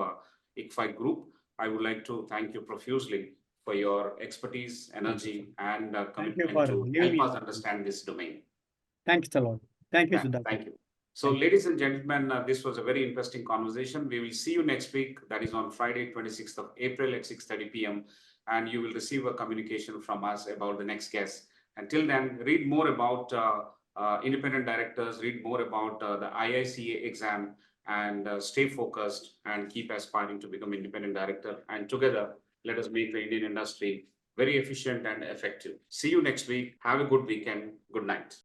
ICFAI Group, I would like to thank you profusely for your expertise, energy, and commitment for to giving help me- us understand this domain. Thanks a lot. Thank you, Sudhakar. Thank you. So, Thank you. ladies and gentlemen, this was a very interesting conversation. We will see you next week. That is on Friday, 26th of April at 6:30 p.m. And you will receive a communication from us about the next guest. Until then, read more about independent directors, read more about the IICA exam, and stay focused and keep aspiring to become independent director. And together, let us make the Indian industry very efficient and effective. See you next week. Have a good weekend. Good night.